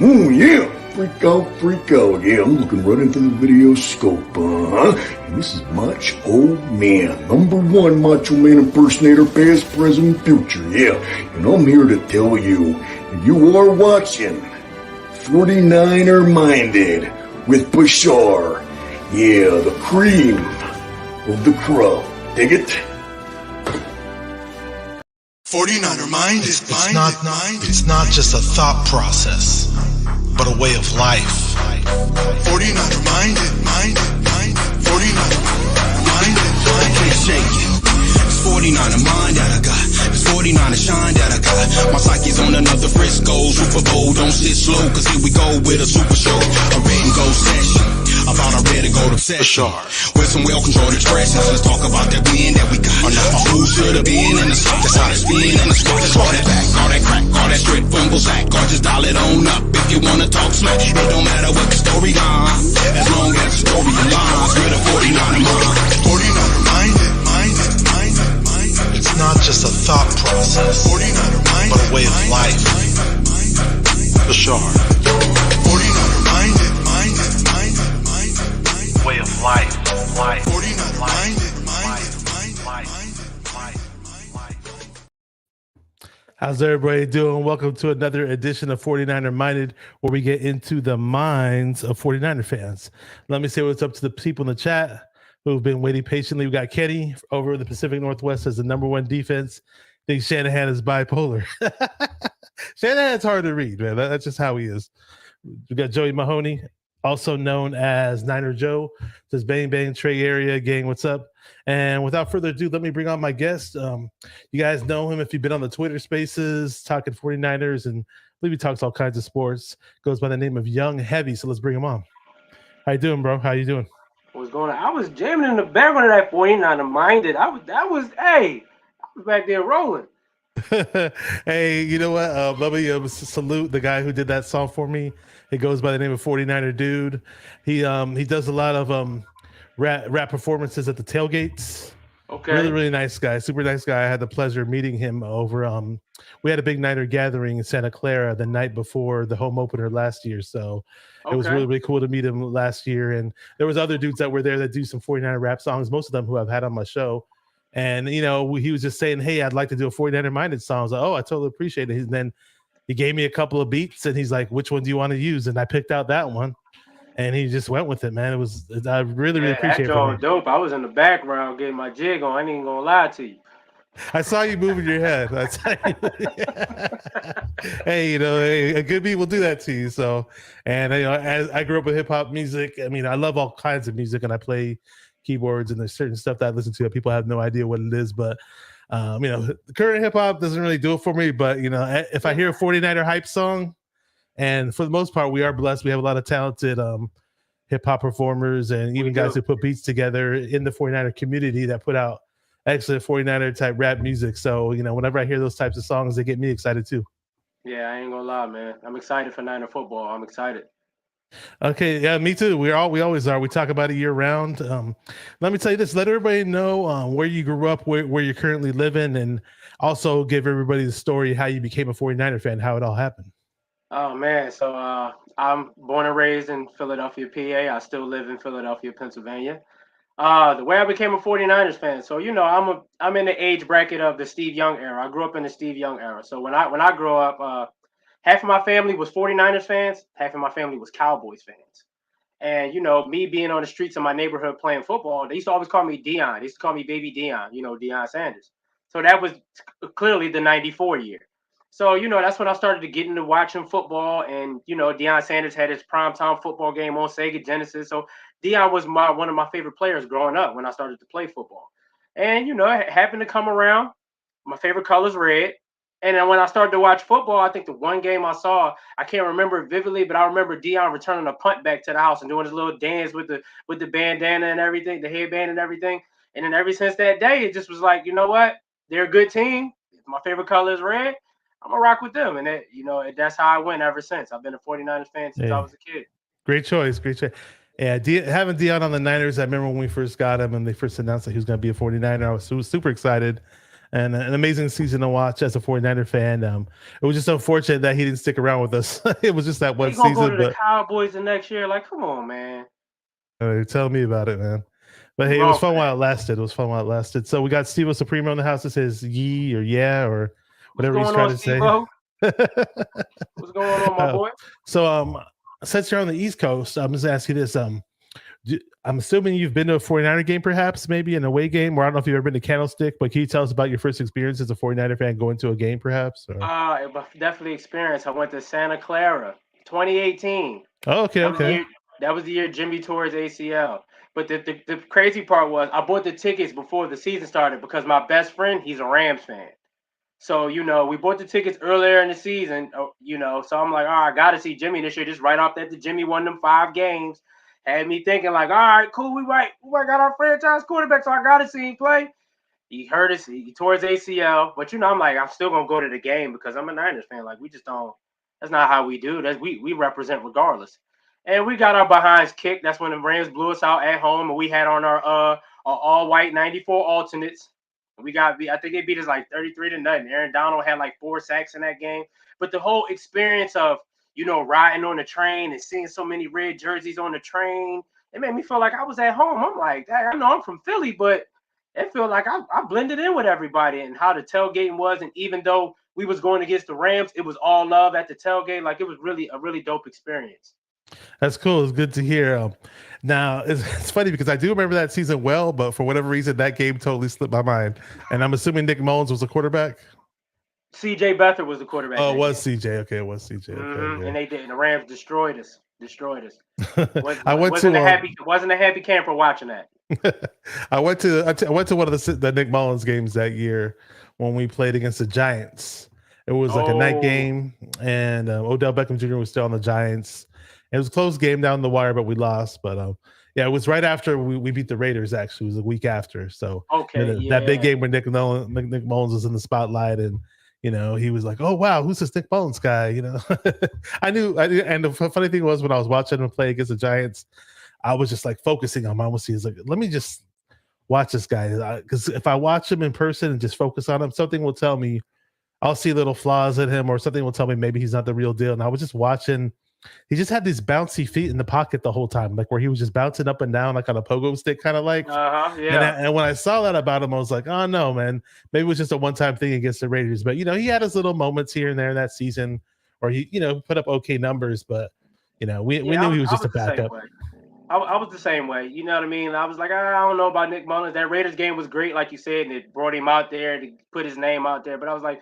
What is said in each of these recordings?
Oh, yeah. Freak out, freak out. Yeah, I'm looking right into the video scope. And this is Macho Man. Number one Macho Man impersonator, past, present, future. Yeah. And I'm here to tell you, you are watching 49er Minded with Bashar. Yeah, the cream of the crop. Dig it? 49er Mind is It's not just a thought process, but a way of life. 49er Mind. 49er Mind. Can't shake it. It's 49er Mind that I got. It's 49er Shine that I got. My psyche's on another Frisco Super Bowl. Don't sit slow, cause here we go with a super show. A red and gold session. About a red and gold obsession. With some well-controlled expressions. Let's talk about that win that we got. A fool should have been in the spot. That's how they spin in the spot. Just all that back, all that crack, all that straight fumble sack. Or just dial it on up if you wanna talk smack. It don't matter what the story on, as long as the story aligns with a 49er Mind. 49er Mind. It's not just a thought process, 49er Mind. but a way of life. Bashar. 49er Mind. Way of life. 49er Mind. How's everybody doing? Welcome to another edition of 49er Minded, where we get into the minds of 49er fans. Let me say what's up to the people in the chat who've been waiting patiently. We got Kenny over in the Pacific Northwest as the number one defense. I think Shanahan is bipolar. Shanahan's hard to read, man. That's just how he is. We got Joey Mahoney, also known as Niner Joe. Says bang, bang, Trey area. Gang, what's up? And without further ado, let me bring on my guest. You guys know him if you've been on the Twitter spaces, talking 49ers, and I believe he talks all kinds of sports. Goes by the name of Young Heavy, so let's bring him on. How you doing, bro? How you doing? What's going on? I was jamming in the background of that 49er Minded. I was back there rolling. Hey, you know what? Let me salute the guy who did that song for me. It goes by the name of 49er Dude. He does a lot of rap performances at the tailgates. Okay. Really nice guy. Super nice guy. I had the pleasure of meeting him over we had a big Niner gathering in Santa Clara the night before the home opener last year. So It was really cool to meet him last year. And there was other dudes that were there that do some 49er rap songs, most of them who I've had on my show. And, you know, he was just saying, hey, I'd like to do a 49er Minded song. I was like, oh, I totally appreciate it. And then he gave me a couple of beats and he's like, which one do you want to use? And I picked out that one. And he just went with it, man. I really appreciate it. That was dope. I was in the background getting my jig on. I ain't even gonna lie to you. I saw you moving your head. Hey, you know, a good beat will do that to you. So, and you know, as I grew up with hip hop music, I mean, I love all kinds of music, and I play keyboards, and there's certain stuff that I listen to that people have no idea what it is. But you know, the current hip hop doesn't really do it for me. But you know, if I hear a 49er hype song, and for the most part, we are blessed. We have a lot of talented hip hop performers and even guys who put beats together in the 49er community that put out excellent 49er type rap music. So, you know, whenever I hear those types of songs, they get me excited too. Yeah, I ain't gonna lie, man. I'm excited for Niner football. I'm excited. Okay, yeah, me too. We always are. We talk about it year round. Let me tell you this. Let everybody know where you grew up, where you're currently living, and also give everybody the story how you became a 49er fan, how it all happened. Oh man, so I'm born and raised in Philadelphia, PA. I still live in Philadelphia, Pennsylvania. The way I became a 49ers fan, so you know, I'm in the age bracket of the Steve Young era. I grew up in the Steve Young era. So when I grew up, half of my family was 49ers fans, half of my family was Cowboys fans. And you know, me being on the streets of my neighborhood playing football, they used to always call me Dion. They used to call me Baby Dion, you know, Deion Sanders. So that was clearly the 94 year. So, you know, that's when I started to get into watching football. And, you know, Deion Sanders had his primetime football game on Sega Genesis. So Deion was one of my favorite players growing up when I started to play football. And, you know, it happened to come around. My favorite color is red. And then when I started to watch football, I think the one game I saw, I can't remember it vividly, but I remember Deion returning a punt back to the house and doing his little dance with the bandana and everything, the headband and everything. And then ever since that day, it just was like, you know what? They're a good team. My favorite color is red. I'm gonna rock with them, and that's how I went ever since. I've been a 49ers fan since I was a kid. Great choice. Yeah, having Deion on the Niners, I remember when we first got him and they first announced that he was going to be a 49er. I was super excited. and an amazing season to watch as a 49er fan. It was just unfortunate that he didn't stick around with us. It was just that one He gonna go season, to the but Cowboys the next year. Like, come on, man. tell me about it, man. But hey, it Wrong was for fun that. while it lasted. It was fun while it lasted. So we got Steve Supremo in the house that says "yee" or "yeah" or whatever he's What's trying going on, to say. Steve-O? What's going on, my boy? So since you're on the East Coast, I'm just asking you this. I'm assuming you've been to a 49er game, perhaps, maybe an away game, or I don't know if you've ever been to Candlestick, but can you tell us about your first experience as a 49er fan going to a game, perhaps? Or... It was definitely experience. I went to Santa Clara, 2018. Oh, okay, okay. That was the year Jimmy tore his ACL. But the crazy part was I bought the tickets before the season started because my best friend, he's a Rams fan. So, we bought the tickets earlier in the season, so I'm like, I got to see Jimmy this year. Just right off that the Jimmy won them 5 games. Had me thinking like, all right, cool. We might got our franchise quarterback, so I got to see him play. He hurt us. He tore his ACL. But, I'm like, I'm still going to go to the game because I'm a Niners fan. Like, we just don't – that's not how we do. We represent regardless. And we got our behinds kicked. That's when the Rams blew us out at home, and we had on our all-white 94 alternates. I think they beat us like 33-0. Aaron Donald had like 4 sacks in that game. But the whole experience of, riding on the train and seeing so many red jerseys on the train, it made me feel like I was at home. I'm like, I know I'm from Philly, but it felt like I blended in with everybody and how the tailgating was. And even though we was going against the Rams, it was all love at the tailgate. Like, it was really a really dope experience. That's cool. It's good to hear. Now, it's funny because I do remember that season well, but for whatever reason, that game totally slipped my mind. And I'm assuming Nick Mullins was the quarterback? C.J. Beathard was the quarterback. Oh, it was C.J. Okay, it was C.J. Okay, mm-hmm. And they did. And the Rams destroyed us. Wasn't a happy camper watching that. I went to one of the Nick Mullins games that year when we played against the Giants. It was like a night game, and Odell Beckham Jr. was still on the Giants. It was a close game down the wire, but we lost. But it was right after we beat the Raiders. Actually, it was a week after. So that big game where Nick Mullins was in the spotlight, and he was like, "Oh wow, who's this Nick Mullins guy?" I knew. And the funny thing was, when I was watching him play against the Giants, I was just like focusing on him. He's like, let me just watch this guy, because if I watch him in person and just focus on him, something will tell me I'll see little flaws in him, or something will tell me maybe he's not the real deal. And I was just watching. He just had these bouncy feet in the pocket the whole time, like where he was just bouncing up and down like on a pogo stick, kind of like. And when I saw that about him, I was like, oh no, man, maybe it was just a one-time thing against the Raiders. But he had his little moments here and there in that season, where he put up okay numbers, but we knew he was just a backup. I was the same way. You know what I mean? I was like, I don't know about Nick Mullins. That Raiders game was great, like you said, and it brought him out there to put his name out there. But I was like,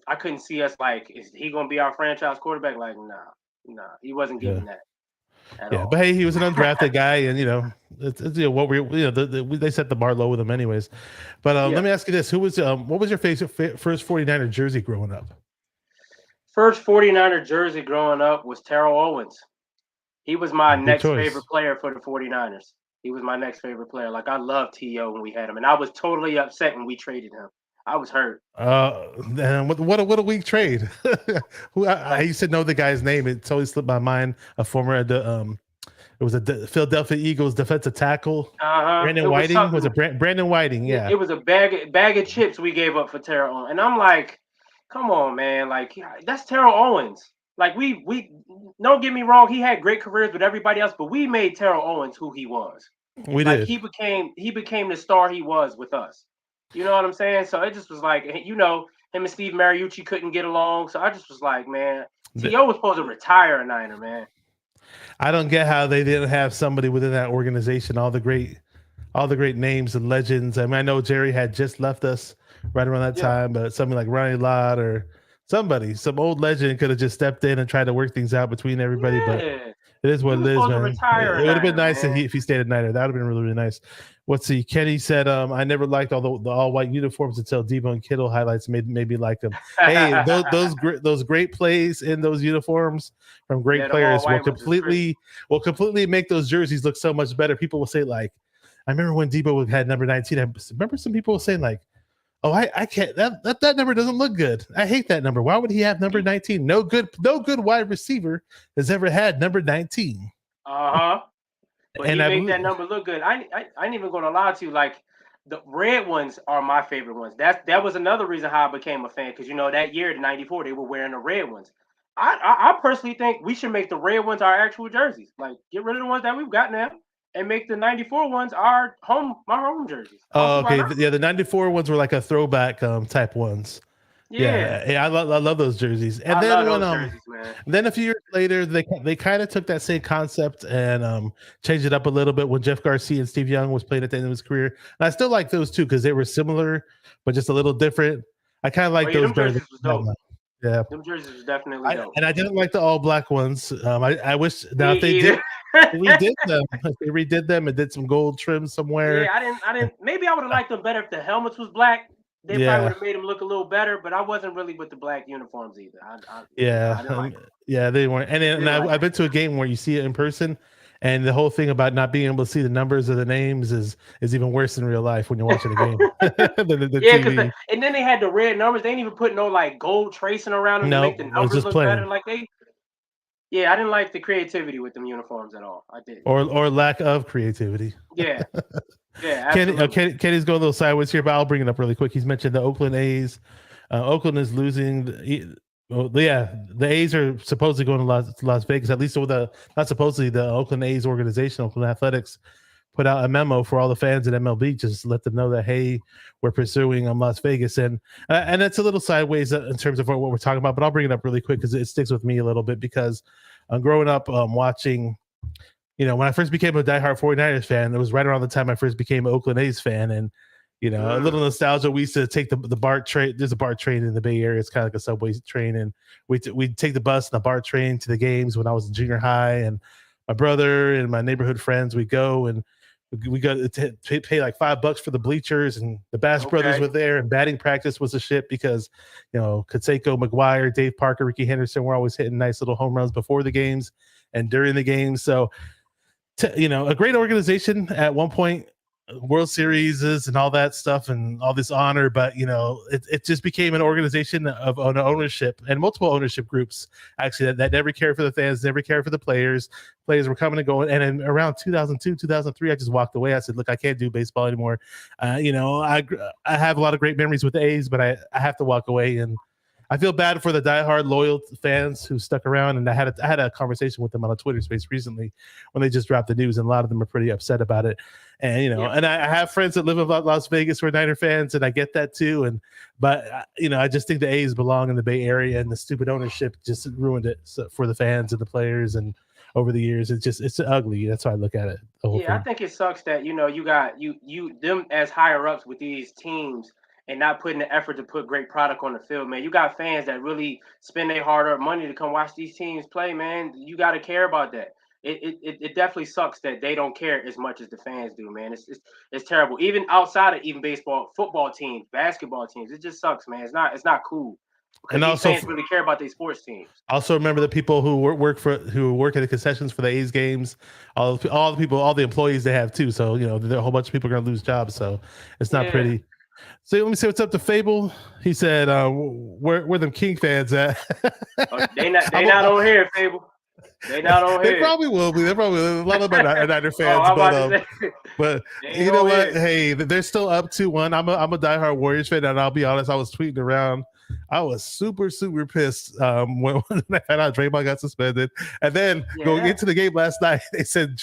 I couldn't see us like, is he going to be our franchise quarterback? Like, nah, he wasn't getting that. Yeah, but hey, he was an undrafted guy, and it's what they set the bar low with him, anyways. But let me ask you this: what was your first 49er jersey growing up? First 49er jersey growing up was Terrell Owens. He was my next favorite player for the 49ers. He was my next favorite player. Like, I loved T.O. when we had him, and I was totally upset when we traded him. I was hurt. And what a weak trade. I used to know the guy's name. It totally slipped my mind. A former it was a Philadelphia Eagles defensive tackle. Brandon Whiting. Was it Brandon Whiting? Yeah. It was a bag of chips we gave up for Terrell Owens. And I'm like, come on, man. Like, that's Terrell Owens. Like, we don't get me wrong, he had great careers with everybody else, but we made Terrell Owens who he was. We did. He became the star he was with us. You know what I'm saying? So it just was like, him and Steve Mariucci couldn't get along. So I just was like, man, T.O. was supposed to retire a Niner, man. I don't get how they didn't have somebody within that organization, all the great names and legends. I mean, I know Jerry had just left us right around that time, but something like Ronnie Lott or some old legend could have just stepped in and tried to work things out between everybody. But it is what it is, man. It would have been nice if he stayed at Niner. That would have been really, really nice. Let's see. Kenny said, I never liked all the all-white uniforms until Debo and Kittle highlights made me like them. Hey, those great plays in those uniforms from great players will completely make those jerseys look so much better. People will say, like, I remember when Debo had number 19. I remember some people were saying, like, oh, I can't. That number doesn't look good. I hate that number. Why would he have number 19? No good wide receiver has ever had number 19. But and he made that number look good. I ain't even gonna lie to you. Like, the red ones are my favorite ones. That was another reason how I became a fan because that year, the '94, they were wearing the red ones. I personally think we should make the red ones our actual jerseys. Like, get rid of the ones that we've got now and make the '94 ones my home jerseys. Oh, okay. Yeah, the '94 ones were like a throwback type ones. Yeah, I love those jerseys. And I then love when those jerseys, man. then a few years later, they kind of took that same concept and changed it up a little bit when Jeff Garcia and Steve Young was playing at the end of his career. And I still like those two because they were similar but just a little different. I kind of like those better. Jerseys was dope. Yeah, them jerseys was definitely dope. And I didn't like the all black ones. I wish now if they redid them. If they redid them and did some gold trim somewhere. Yeah, I didn't. Maybe I would have liked them better if the helmets was black. They probably would have made them look a little better, but I wasn't really with the black uniforms either. I didn't like them. Yeah, they weren't. And I've been to a game where you see it in person, and the whole thing about not being able to see the numbers of the names is even worse in real life when you're watching a game. Yeah, and then they had the red numbers. They didn't even put no like gold tracing around them to make the numbers look better. Like I didn't like the creativity with them uniforms at all. I did. Or lack of creativity. Yeah. Yeah, Kenny's going a little sideways here, but I'll bring it up really quick. He's mentioned the Oakland A's. Oakland is losing. The A's are supposedly going to Las Vegas. At least not supposedly, the Oakland A's organization, Oakland Athletics, put out a memo for all the fans at MLB, just to let them know that, hey, we're pursuing Las Vegas, and it's a little sideways in terms of what we're talking about. But I'll bring it up really quick because it sticks with me a little bit because growing up watching. When I first became a diehard 49ers fan, it was right around the time I first became an Oakland A's fan. And, a little nostalgia. We used to take the BART train. There's a BART train in the Bay Area. It's kind of like a subway train. And we'd take the bus and the BART train to the games when I was in junior high. And my brother and my neighborhood friends, we go and we got to pay like $5 for the bleachers. And the Bass brothers were there. And batting practice was a shit because, Canseco, McGuire, Dave Parker, Ricky Henderson were always hitting nice little home runs before the games and during the games. So, a great organization at one point, World Series and all that stuff and all this honor, but it just became an organization of an ownership and multiple ownership groups actually that never cared for the fans, never cared for the players. Players were coming and going, and in around 2002, 2003, I just walked away. I said, "Look, I can't do baseball anymore." I have a lot of great memories with the A's, but I have to walk away and. I feel bad for the diehard loyal fans who stuck around, and I had a conversation with them on a Twitter space recently when they just dropped the news, and a lot of them are pretty upset about it. And and I have friends that live in Las Vegas who are Niner fans, and I get that too. But I just think the A's belong in the Bay Area, and the stupid ownership just ruined it for the fans and the players. And over the years, it's ugly. That's how I look at it. I think it sucks that you got them as higher ups with these teams. And not putting the effort to put great product on the field, man. You got fans that really spend their hard-earned money to come watch these teams play, man. You got to care about that. It definitely sucks that they don't care as much as the fans do, man. It's terrible. Even outside of even baseball, football teams, basketball teams, it just sucks, man. It's not cool. And also, fans really care about these sports teams. Also, remember the people who work at the concessions for the A's games. All the employees they have too. So a whole bunch of people are going to lose jobs. So it's not pretty. So let me see what's up to Fable. He said, "Where them King fans at?" They not on here, Fable. They not on here. They probably will be. They probably a lot of them are Niner fans, but you know what? Hey, they're still up 2-1. I'm a diehard Warriors fan, and I'll be honest. I was tweeting around. I was super pissed when I found out Draymond got suspended, and then going into the game last night, they said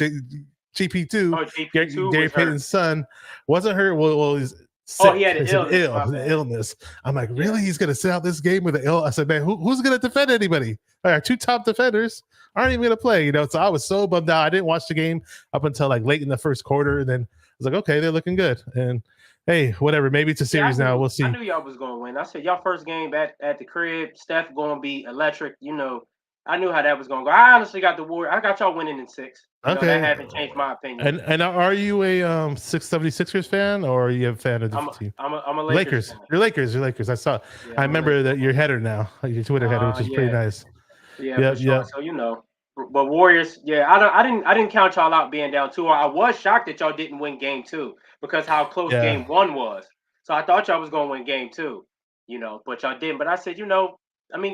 GP2, Gary Payton's son, wasn't hurt. Well, he's sick. He had an illness. I'm like, really? He's going to sit out this game with an ill? I said, man, who's going to defend anybody? Our two top defenders aren't even going to play. So I was so bummed out. I didn't watch the game up until like late in the first quarter, and then I was like, okay, they're looking good. And hey, whatever. Maybe it's a series now. We'll see. I knew y'all was going to win. I said, y'all first game at the crib, Steph going to be electric. I knew how that was going to go. I honestly got the Warriors. I got y'all winning in 6. Okay. That hasn't changed my opinion. And are you a 76ers fan, or are you a fan of the team? I'm a Lakers fan. You're Lakers. I saw. Yeah, I remember that your header now, your Twitter header, which is pretty nice. Yeah, sure. So but Warriors. Yeah, I didn't count y'all out being down 2. I was shocked that y'all didn't win game 2 because how close game 1 was. So I thought y'all was going to win game 2. But y'all didn't. But I said,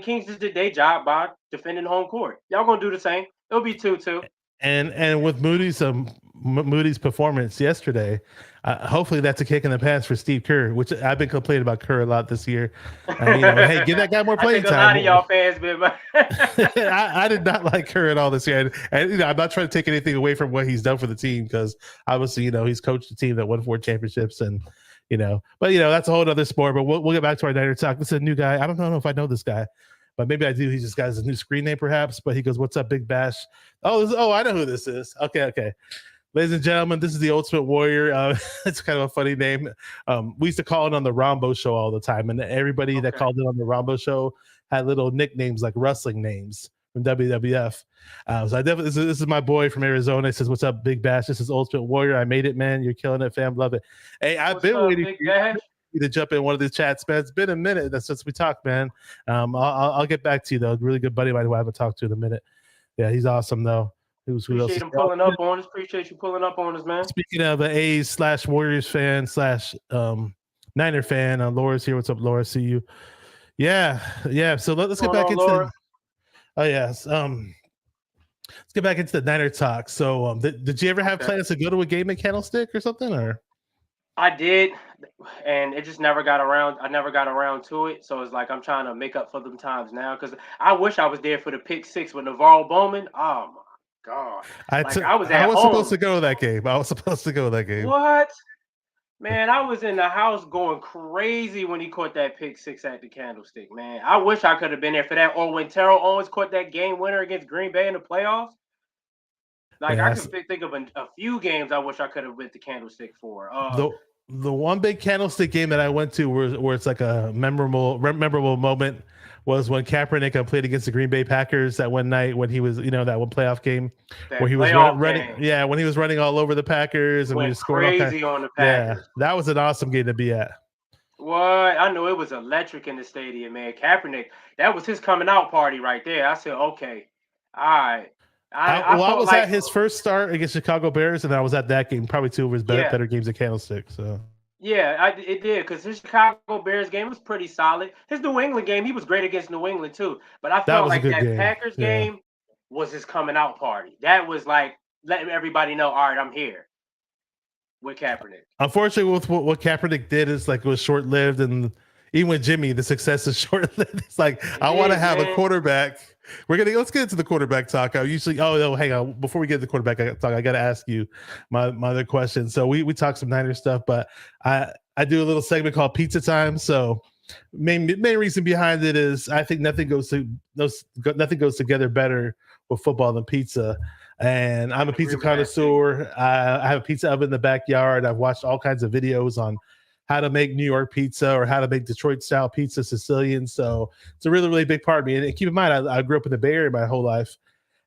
Kings just did their job by defending home court. Y'all gonna do the same. It'll be 2-2. And with Moody's Moody's performance yesterday. Hopefully that's a kick in the pants for Steve Kerr, which I've been complaining about Kerr a lot this year. Hey, give that guy more playing time. A lot of y'all fans been. I did not like Kerr at all this year, and I'm not trying to take anything away from what he's done for the team because obviously he's coached a team that won 4 championships and. But that's a whole other sport. But we'll get back to our Niner talk. This is a new guy. I don't know if I know this guy, but maybe I do. He just got his new screen name, perhaps. But he goes, "What's up, Big Bash?" Oh, I know who this is. Okay. Ladies and gentlemen, this is the Ultimate Warrior. It's kind of a funny name. We used to call it on the Rombo Show all the time, and everybody that called it on the Rombo Show had little nicknames like wrestling names from WWF. So I definitely this is my boy from Arizona. He says, "What's up, Big Bash? This is Ultimate Warrior. I made it, man. You're killing it, fam. Love it." Hey, I've been waiting for you to jump in one of these chats, man. It's been a minute since we talked, man. I'll get back to you though. Really good buddy of mine who I haven't talked to in a minute. Yeah, he's awesome though. Appreciate him pulling up on us. Appreciate you pulling up on us, man. Speaking of an A's/Warriors fan / Niner fan, Laura's here. What's up, Laura? See you. Yeah. So let's get back into. Laura? Oh yes. Let's get back into the Niner talk. So, did you ever have plans to go to a game at Candlestick or something? Or I did, and it just never got around. I never got around to it. So it's like I'm trying to make up for them times now because I wish I was there for the pick 6 with Navarro Bowman. Oh my God! I was supposed to go to that game. What? Man, I was in the house going crazy when he caught that pick 6 at the Candlestick, man. I wish I could have been there for that. Or when Terrell Owens caught that game winner against Green Bay in the playoffs. I can think of a few games I wish I could have went to Candlestick for. The one big Candlestick game that I went to where it's like a memorable moment was when Kaepernick played against the Green Bay Packers that one night when he was, that one playoff game where he was running. Yeah, when he was running all over the Packers and we was scoring crazy on the Packers. Yeah, that was an awesome game to be at. What? I know it was electric in the stadium, man. Kaepernick, that was his coming out party right there. I said, okay, all right. I was at his first start against Chicago Bears, and I was at that game, probably 2 of his better games at Candlestick. So. Yeah, it did because his Chicago Bears game was pretty solid. His New England game, he was great against New England too. But I felt like that Packers game was his coming out party. That was like letting everybody know, all right, I'm here with Kaepernick. Unfortunately, with what Kaepernick did is like it was short lived, and even with Jimmy, the success is short lived. It's like I want to have a quarterback. Let's get into the quarterback talk. I usually hang on before we get to the quarterback talk. I got to ask you my other question. So we talk some Niner stuff, but I do a little segment called Pizza Time. So main reason behind it is I think nothing goes together better with football than pizza. And I'm a pizza connoisseur. I have a pizza oven in the backyard. I've watched all kinds of videos on how to make New York pizza or how to make Detroit style pizza, Sicilian. So it's a really, really big part of me. And keep in mind, I grew up in the Bay Area my whole life.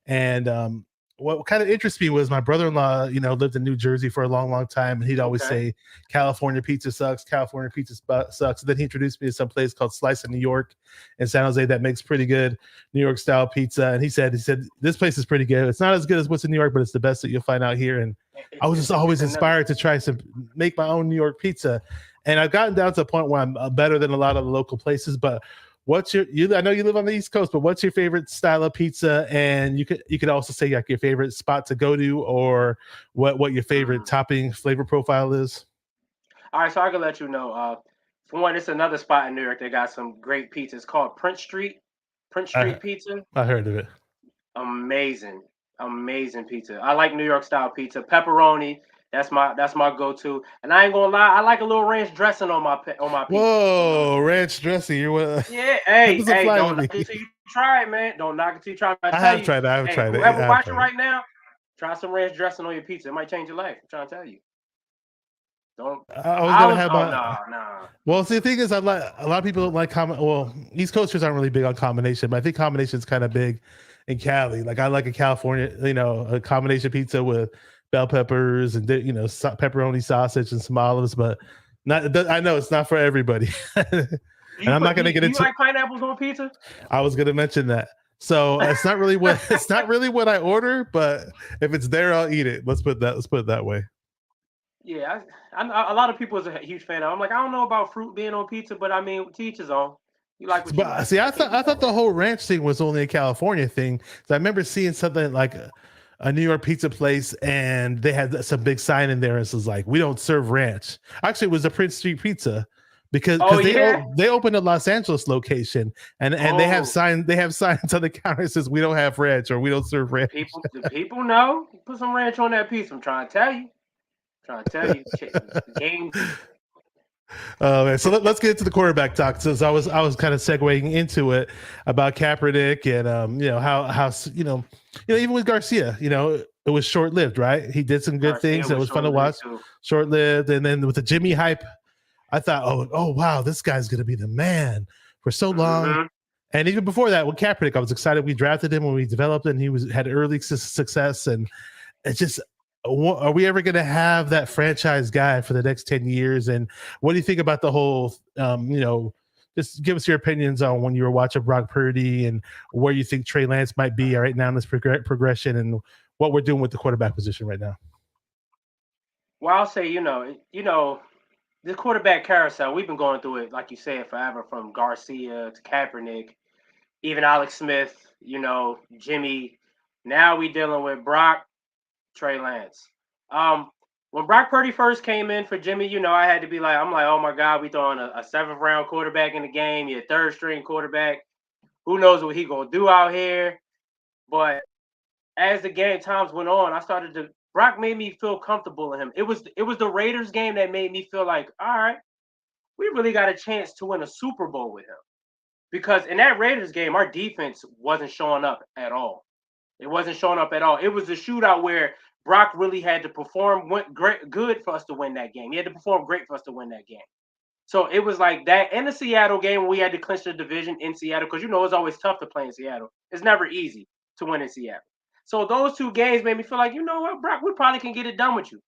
And what kind of interested me was my brother-in-law, lived in New Jersey for a long, long time. And he'd always say, California pizza sucks. California pizza sucks. And then he introduced me to some place called Slice of New York in San Jose that makes pretty good New York style pizza. And he said, this place is pretty good. It's not as good as what's in New York, but it's the best that you'll find out here. And I was just always inspired to make my own New York pizza. And I've gotten down to a point where I'm better than a lot of the local places, but I know you live on the East Coast, but what's your favorite style of pizza? And you could also say like your favorite spot to go to or what your favorite topping flavor profile is. All right. So I can let you know, for one, it's another spot in New York that got some great pizza. It's called Prince Street Pizza. I heard of it. Amazing pizza. I like New York style pizza. Pepperoni. That's my go-to. And I ain't gonna lie, I like a little ranch dressing on my pizza. Whoa, ranch dressing. Yeah, hey, don't knock it until you try it, man. Don't knock it until you try it. I haven't tried it. Whoever watching right now, try some ranch dressing on your pizza. It might change your life. I'm trying to tell you. Don't. Nah. Well, see, the thing is, a lot of people don't like East Coasters aren't really big on combination, but I think combination is kind of big in Cali. Like I like a California, a combination pizza with bell peppers and pepperoni sausage and some olives, but I know it's not for everybody. And I'm not going to get into. You like pineapples on pizza? I was going to mention that. So it's not really what I order, but if it's there, I'll eat it. Let's put it that way. Yeah, a lot of people is a huge fan of. I'm like, I don't know about fruit being on pizza, but I mean, to each his own. You like what you like. See, I thought the whole ranch thing was only a California thing. So I remember seeing something like a New York pizza place, and they had some big sign in there, and it was like, "We don't serve ranch." Actually, it was a Prince Street Pizza because they opened a Los Angeles location, and they have signs on the counter that says, "We don't have ranch," or "We don't serve ranch." The people know. Put some ranch on that pizza. I'm trying to tell you. The game. Man. So let's get into the quarterback talk. So I was kind of segueing into it about Kaepernick and how even with Garcia, it was short lived, right? He did some good things. It was fun to watch. Short lived, and then with the Jimmy hype, I thought, oh wow, this guy's gonna be the man for so long. Mm-hmm. And even before that, with Kaepernick, I was excited. We drafted him when we developed it, and he had early success. And it's just, are we ever going to have that franchise guy for the next 10 years? And what do you think about the whole, just give us your opinions on when you were watching Brock Purdy and where you think Trey Lance might be right now in this progression and what we're doing with the quarterback position right now. Well, I'll say, the quarterback carousel, we've been going through it, like you said, forever, from Garcia to Kaepernick, even Alex Smith, Jimmy. Now we dealing with Brock, Trey Lance. When Brock Purdy first came in for Jimmy, I had to be like, oh my God, we throwing a 7th round quarterback in the game, your 3rd string quarterback. Who knows what he gonna do out here? But as the game times went on, Brock made me feel comfortable in him. It was the Raiders game that made me feel like, all right, we really got a chance to win a Super Bowl with him. Because in that Raiders game, our defense wasn't showing up at all. It wasn't showing up at all. It was a shootout where Brock really had to perform good for us to win that game. He had to perform great for us to win that game. So it was like that. In the Seattle game, when we had to clinch the division in Seattle, because it's always tough to play in Seattle. It's never easy to win in Seattle. So those 2 games made me feel like, what, Brock, we probably can get it done with you.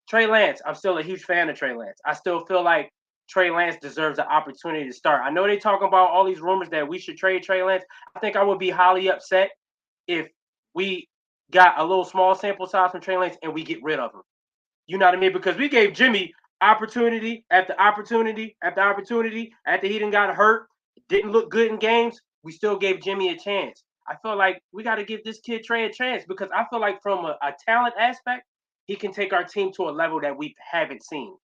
Trey Lance, I'm still a huge fan of Trey Lance. I still feel like Trey Lance deserves an opportunity to start. I know they talk about all these rumors that we should trade Trey Lance. I think I would be highly upset if we got a little small sample size from Trey Lance and we get rid of him. You know what I mean? Because we gave Jimmy opportunity after opportunity after opportunity. After he done got hurt, didn't look good in games, we still gave Jimmy a chance. I feel like we got to give this kid Trey a chance because I feel like from a talent aspect, he can take our team to a level that we haven't seen.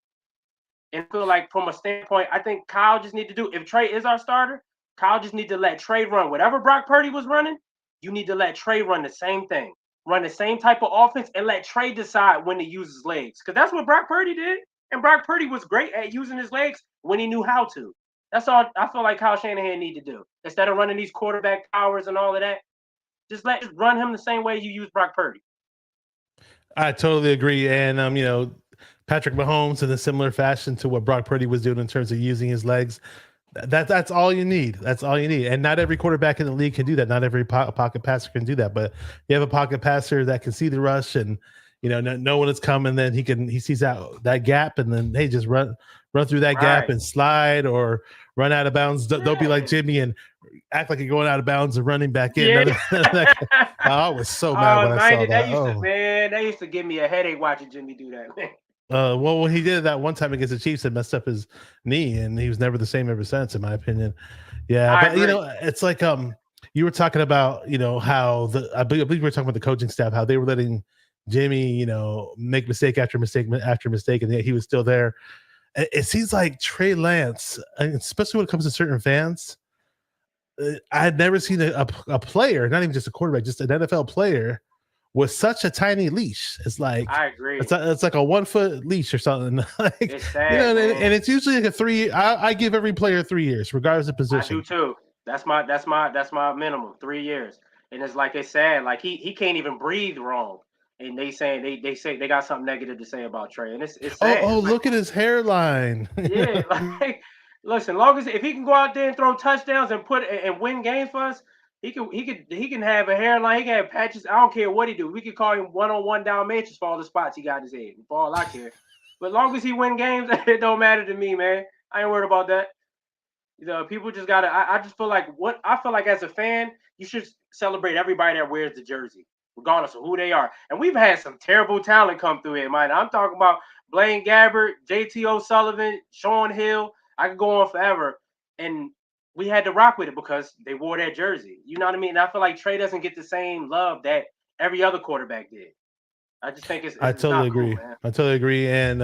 And feel like from a standpoint, I think Kyle just need to do, if Trey is our starter, Kyle just need to let Trey run. Whatever Brock Purdy was running, you need to let Trey run the same thing. Run the same type of offense and let Trey decide when to use his legs. Because that's what Brock Purdy did. And Brock Purdy was great at using his legs when he knew how to. That's all I feel like Kyle Shanahan need to do. Instead of running these quarterback towers and all of that, just run him the same way you use Brock Purdy. I totally agree. And, Patrick Mahomes in a similar fashion to what Brock Purdy was doing in terms of using his legs. That's all you need. That's all you need. And not every quarterback in the league can do that. Not every pocket passer can do that. But you have a pocket passer that can see the rush and, know when it's coming. Then he sees that gap and then hey, just run through that gap and slide or run out of bounds. Don't be like Jimmy and act like you're going out of bounds and running back in. Yeah. I was so mad when I saw that. That used to give me a headache watching Jimmy do that, man. Well, when he did that one time against the Chiefs, it messed up his knee, and he was never the same ever since, in my opinion. Yeah, but it's like you were talking about, how I believe we were talking about the coaching staff, how they were letting Jimmy, make mistake after mistake after mistake, and yet he was still there. It seems like Trey Lance, especially when it comes to certain fans, I had never seen a player, not even just a quarterback, just an NFL player with such a tiny leash. It's like, I agree. It's like a 1 foot leash or something. Like, it's sad, and it's usually like a 3. I give every player 3 years, regardless of position. I do too. That's my minimum, 3 years. And it's like it's sad. Like he can't even breathe wrong. And they say they got something negative to say about Trey. And it's sad. Oh, look at his hairline. Yeah, like listen, long as if he can go out there and throw touchdowns and win games for us. He can have a hairline. He can have patches. I don't care what he do. We could call him 1-on-1 Dalmatians for all the spots he got in his head. For all I care. But long as he win games, it don't matter to me, man. I ain't worried about that. People just gotta. I just feel like as a fan, you should celebrate everybody that wears the jersey, regardless of who they are. And we've had some terrible talent come through here, man. I'm talking about Blaine Gabbert, JT O'Sullivan, Sean Hill. I could go on forever. And we had to rock with it because they wore that jersey. You know what I mean? And I feel like Trey doesn't get the same love that every other quarterback did. I just think it's I it's totally not cool, agree. man. I totally agree. And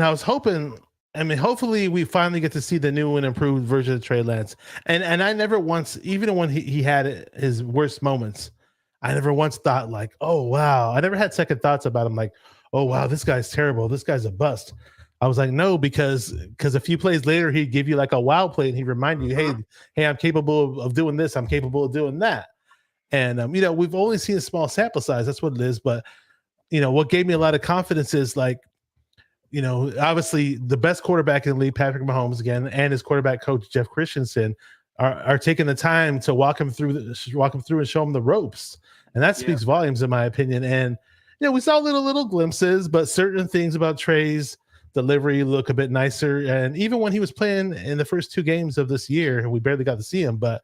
I was hoping. I mean, hopefully we finally get to see the new and improved version of Trey Lance. And I never once, even when he had his worst moments, I never once thought like, oh wow. I never had second thoughts about him like, oh wow, this guy's terrible. This guy's a bust. I was like, no, because a few plays later he'd give you like a wow play and he'd remind you, hey, I'm capable of doing this. I'm capable of doing that. And we've only seen a small sample size. That's what it is. But what gave me a lot of confidence is like, obviously the best quarterback in the league, Patrick Mahomes again, and his quarterback coach Jeff Christensen are taking the time to walk him through and show him the ropes, and that speaks volumes in my opinion. And we saw little glimpses, but certain things about Trey's delivery look a bit nicer. And even when he was playing in the first 2 games of this year, we barely got to see him, but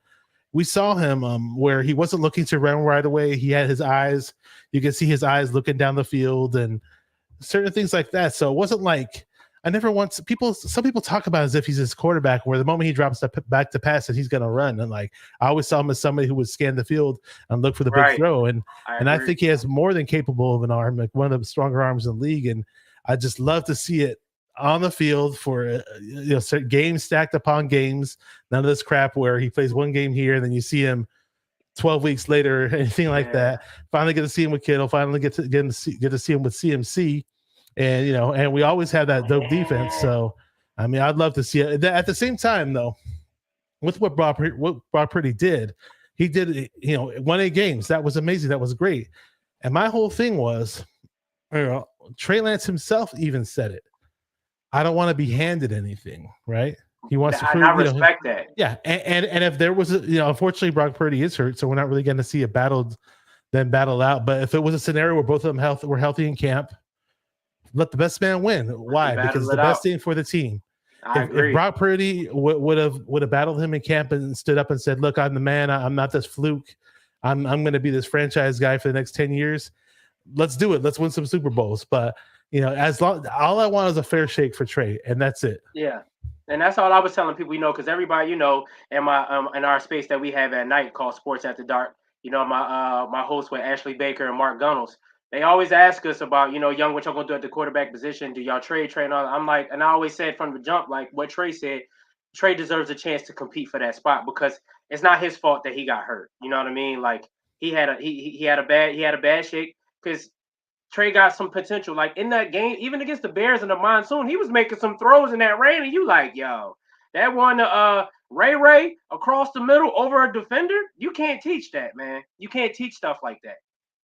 we saw him where he wasn't looking to run right away. He had his eyes. You can see his eyes looking down the field and certain things like that. So it wasn't like I never once some people talk about it as if he's his quarterback where the moment he drops back to pass it, he's going to run. And like, I always saw him as somebody who would scan the field and look for the big throw. And I think he has more than capable of an arm, like one of the stronger arms in the league. And I just love to see it on the field for games stacked upon games. None of this crap where he plays one game here and then you see him 12 weeks later, anything like that. Finally get to see him with Kittle. Finally get to see him with CMC, and we always have that dope defense. So, I mean, I'd love to see it. At the same time, though, with what Brock Purdy did, he did won 8 games. That was amazing. That was great. And my whole thing was, Trey Lance himself even said it. I don't want to be handed anything, right? He wants to prove. I respect that. Yeah, and if there was, unfortunately, Brock Purdy is hurt, so we're not really going to see it battled out. But if it was a scenario where both of them were healthy in camp, let the best man win. Why? Because it's the best thing for the team. If Brock Purdy would have battled him in camp and stood up and said, "Look, I'm the man. I'm not this fluke. I'm going to be this franchise guy for the next 10 years. Let's do it. Let's win some Super Bowls." But all I want is a fair shake for Trey, and that's it. Yeah. And that's all I was telling people, because everybody, in my in our space that we have at night called Sports After Dark, my hosts with Ashley Baker and Mark Gunnels, they always ask us about, Young, what y'all gonna do at the quarterback position? Do y'all trade and all that? I'm like, and I always said from the jump, like what Trey said, Trey deserves a chance to compete for that spot because it's not his fault that he got hurt. You know what I mean? Like he had a bad shake because Trey got some potential. Like in that game, even against the Bears in the monsoon, he was making some throws in that rain, and you like, yo, that one Ray across the middle over a defender, you can't teach that, man. You can't teach stuff like that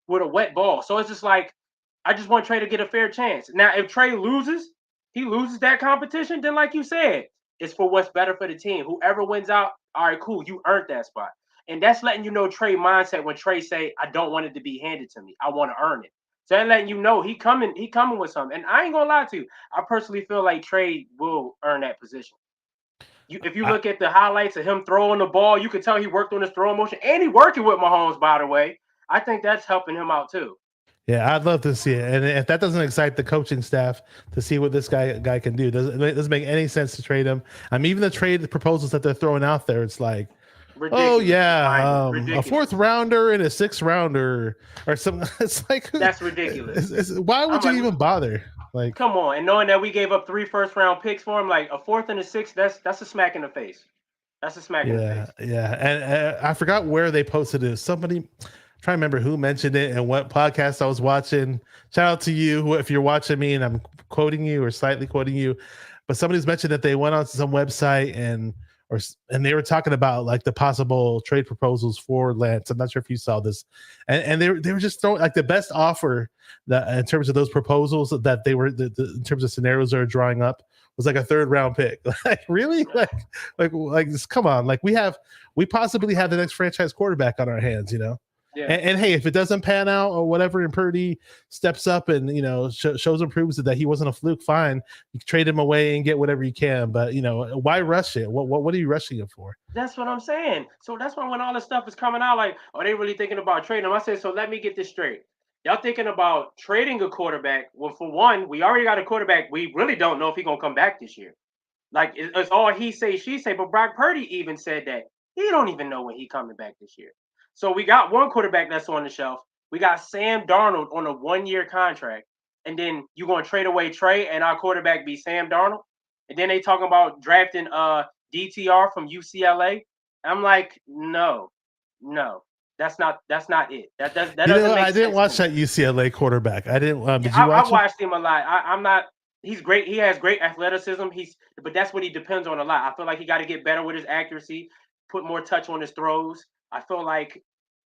with a wet ball. So it's just like, I just want Trey to get a fair chance. Now, if Trey loses that competition, then like you said, it's for what's better for the team. Whoever wins out, all right, cool, you earned that spot. And that's letting you know Trey mindset when Trey say, I don't want it to be handed to me. I want to earn it. So that letting you know he coming with something. And I ain't gonna lie to you. I personally feel like Trey will earn that position. If you look at the highlights of him throwing the ball, you can tell he worked on his throwing motion. And he working with Mahomes, by the way. I think that's helping him out too. Yeah, I'd love to see it. And if that doesn't excite the coaching staff to see what this guy can do, it doesn't make any sense to trade him. I mean, even the trade proposals that they're throwing out there, it's like, ridiculous. Oh yeah, a 4th rounder and a 6th rounder or something. It's like that's ridiculous. Why would you even bother? Like, come on, and knowing that we gave up 3 first-round picks for him, like a 4th and a 6th, that's a smack in the face. That's a smack in the face. Yeah, and I forgot where they posted it. Somebody, I'm trying to remember who mentioned it and what podcast I was watching. Shout out to you if you're watching me and I'm quoting you or slightly quoting you, but somebody's mentioned that they went on some website and they were talking about like the possible trade proposals for Lance. I'm not sure if you saw this, and they were just throwing like the best offer that in terms of those proposals that they were in terms of scenarios they were drawing up was like a 3rd round pick. Like really, like just, come on, like we possibly have the next franchise quarterback on our hands, Yeah. And hey, if it doesn't pan out or whatever, and Purdy steps up and shows and proves that he wasn't a fluke, fine, you can trade him away and get whatever you can. But why rush it? What are you rushing it for? That's what I'm saying. So that's why when all this stuff is coming out, like, are they really thinking about trading him? I said, so let me get this straight. Y'all thinking about trading a quarterback? Well, for one, we already got a quarterback. We really don't know if he's gonna come back this year. Like it's all he say, she say. But Brock Purdy even said that he don't even know when he's coming back this year. So we got one quarterback that's on the shelf. We got Sam Darnold on a 1-year contract, and then you gonna trade away Trey and our quarterback be Sam Darnold, and then they talking about drafting DTR from UCLA. I'm like, no, that's not it. That doesn't make I didn't sense watch to me. that UCLA quarterback. I didn't. Did you I watch it? watched him a lot. I'm not. He's great. He has great athleticism. But that's what he depends on a lot. I feel like he got to get better with his accuracy, put more touch on his throws. I feel like